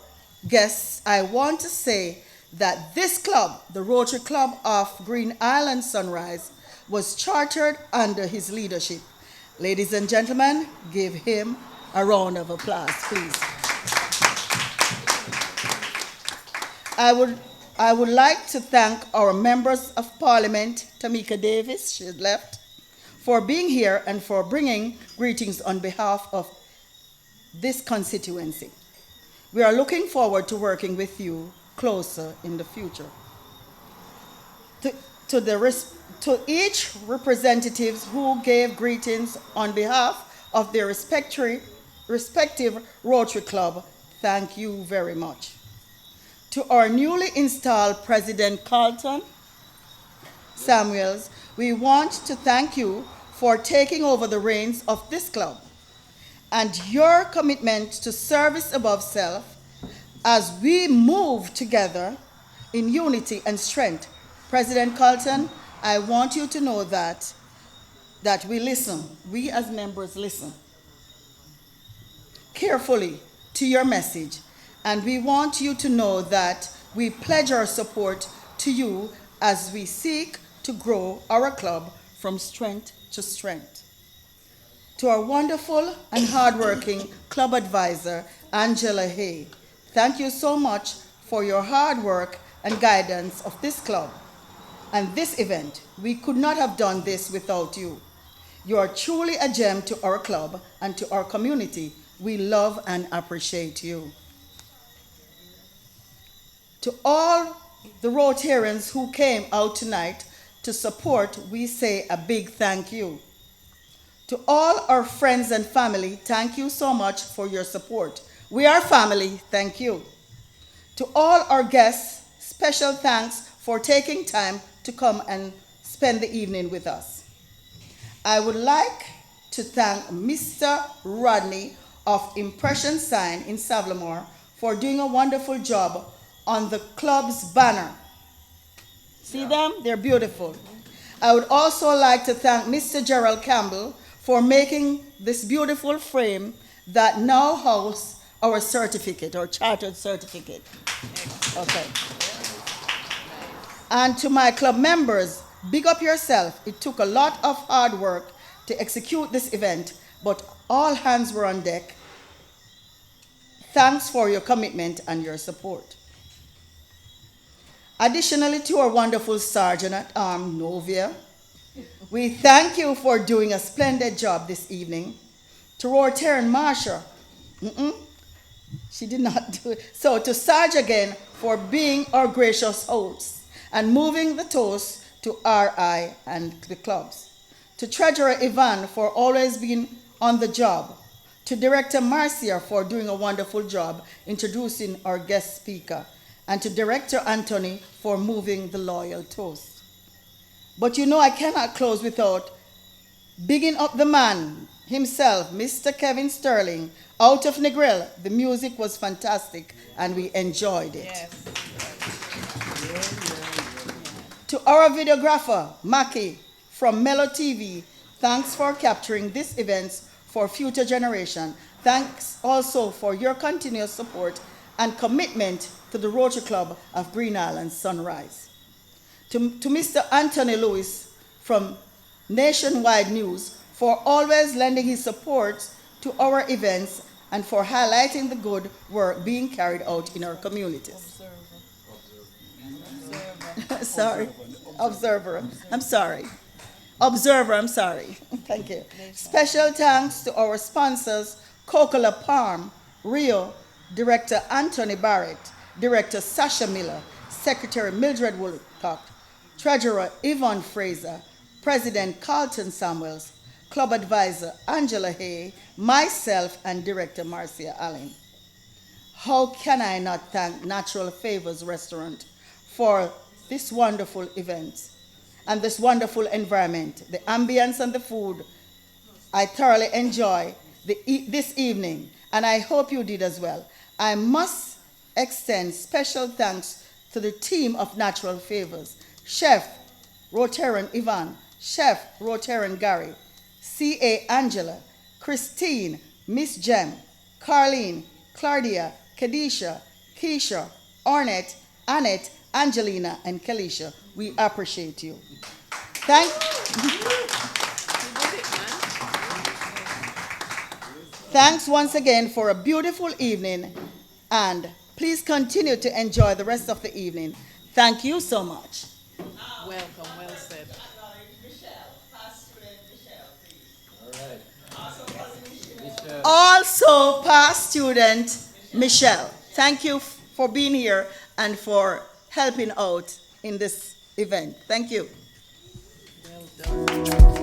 guests, I want to say that this club, the Rotary Club of Green Island Sunrise, was chartered under his leadership. Ladies and gentlemen, give him a round of applause, please. I would like to thank our members of Parliament, Tamika Davis, she had left, for being here and for bringing greetings on behalf of this constituency. We are looking forward to working with you closer in the future. To each representatives who gave greetings on behalf of their respective Rotary Club, thank you very much. To our newly installed President Carlton Samuels, we want to thank you for taking over the reins of this club and your commitment to service above self as we move together in unity and strength. President Carlton, I want you to know that we listen, we as members listen carefully to your message, and we want you to know that we pledge our support to you as we seek to grow our club from strength to strength. To our wonderful and hardworking club advisor, Angela Hay, thank you so much for your hard work and guidance of this club and this event. We could not have done this without you. You are truly a gem to our club and to our community. We love and appreciate you. To all the Rotarians who came out tonight to support, we say a big thank you. To all our friends and family, thank you so much for your support. We are family, thank you. To all our guests, special thanks for taking time to come and spend the evening with us. I would like to thank Mr. Rodney of Impression Sign in Savlamore for doing a wonderful job on the club's banner. See them? They're beautiful. I would also like to thank Mr. Gerald Campbell for making this beautiful frame that now houses our certificate, our chartered certificate. Okay. And to my club members, big up yourself. It took a lot of hard work to execute this event, but all hands were on deck. Thanks for your commitment and your support. Additionally to our wonderful Sergeant at Arms, Novia, we thank you for doing a splendid job this evening. To Rotary Marsha, she did not do it. So to Sarge again for being our gracious host and moving the toast to RI and the clubs. To Treasurer Ivan for always being on the job. To Director Marcia for doing a wonderful job introducing our guest speaker. And to Director Anthony for moving the loyal toast. But you know I cannot close without bigging up the man himself, Mr. Kevin Sterling, out of Negril. The music was fantastic and we enjoyed it. Yes. To our videographer, Maki, from Mellow TV, thanks for capturing these events for future generation. Thanks also for your continuous support and commitment to the Rotary Club of Green Island Sunrise. To Mr. Anthony Lewis from Nationwide News for always lending his support to our events and for highlighting the good work being carried out in our communities. Sorry. Observer. I'm sorry. Thank you. Special thanks to our sponsors, Coca-Cola Palm, Rio, Director Anthony Barrett, Director Sasha Miller, Secretary Mildred Woolcock, Treasurer Yvonne Fraser, President Carlton Samuels, Club Advisor Angela Hay, myself, and Director Marcia Allen. How can I not thank Natural Favors Restaurant for this wonderful event and this wonderful environment, the ambience and the food. I thoroughly enjoy this evening, and I hope you did as well. I must extend special thanks to the team of Natural Favors, Chef Rotarian Ivan, Chef Rotarian Gary, C.A. Angela, Christine, Miss Jem, Carlene, Claudia, Kadisha, Keisha, Ornette, Annette, Angelina, and Kalisha. We appreciate you. Thanks once again for a beautiful evening, and please continue to enjoy the rest of the evening. Thank you so much. Welcome, well said. Also, past student Michelle. Thank you for being here and for helping out in this event. Thank you. Well done.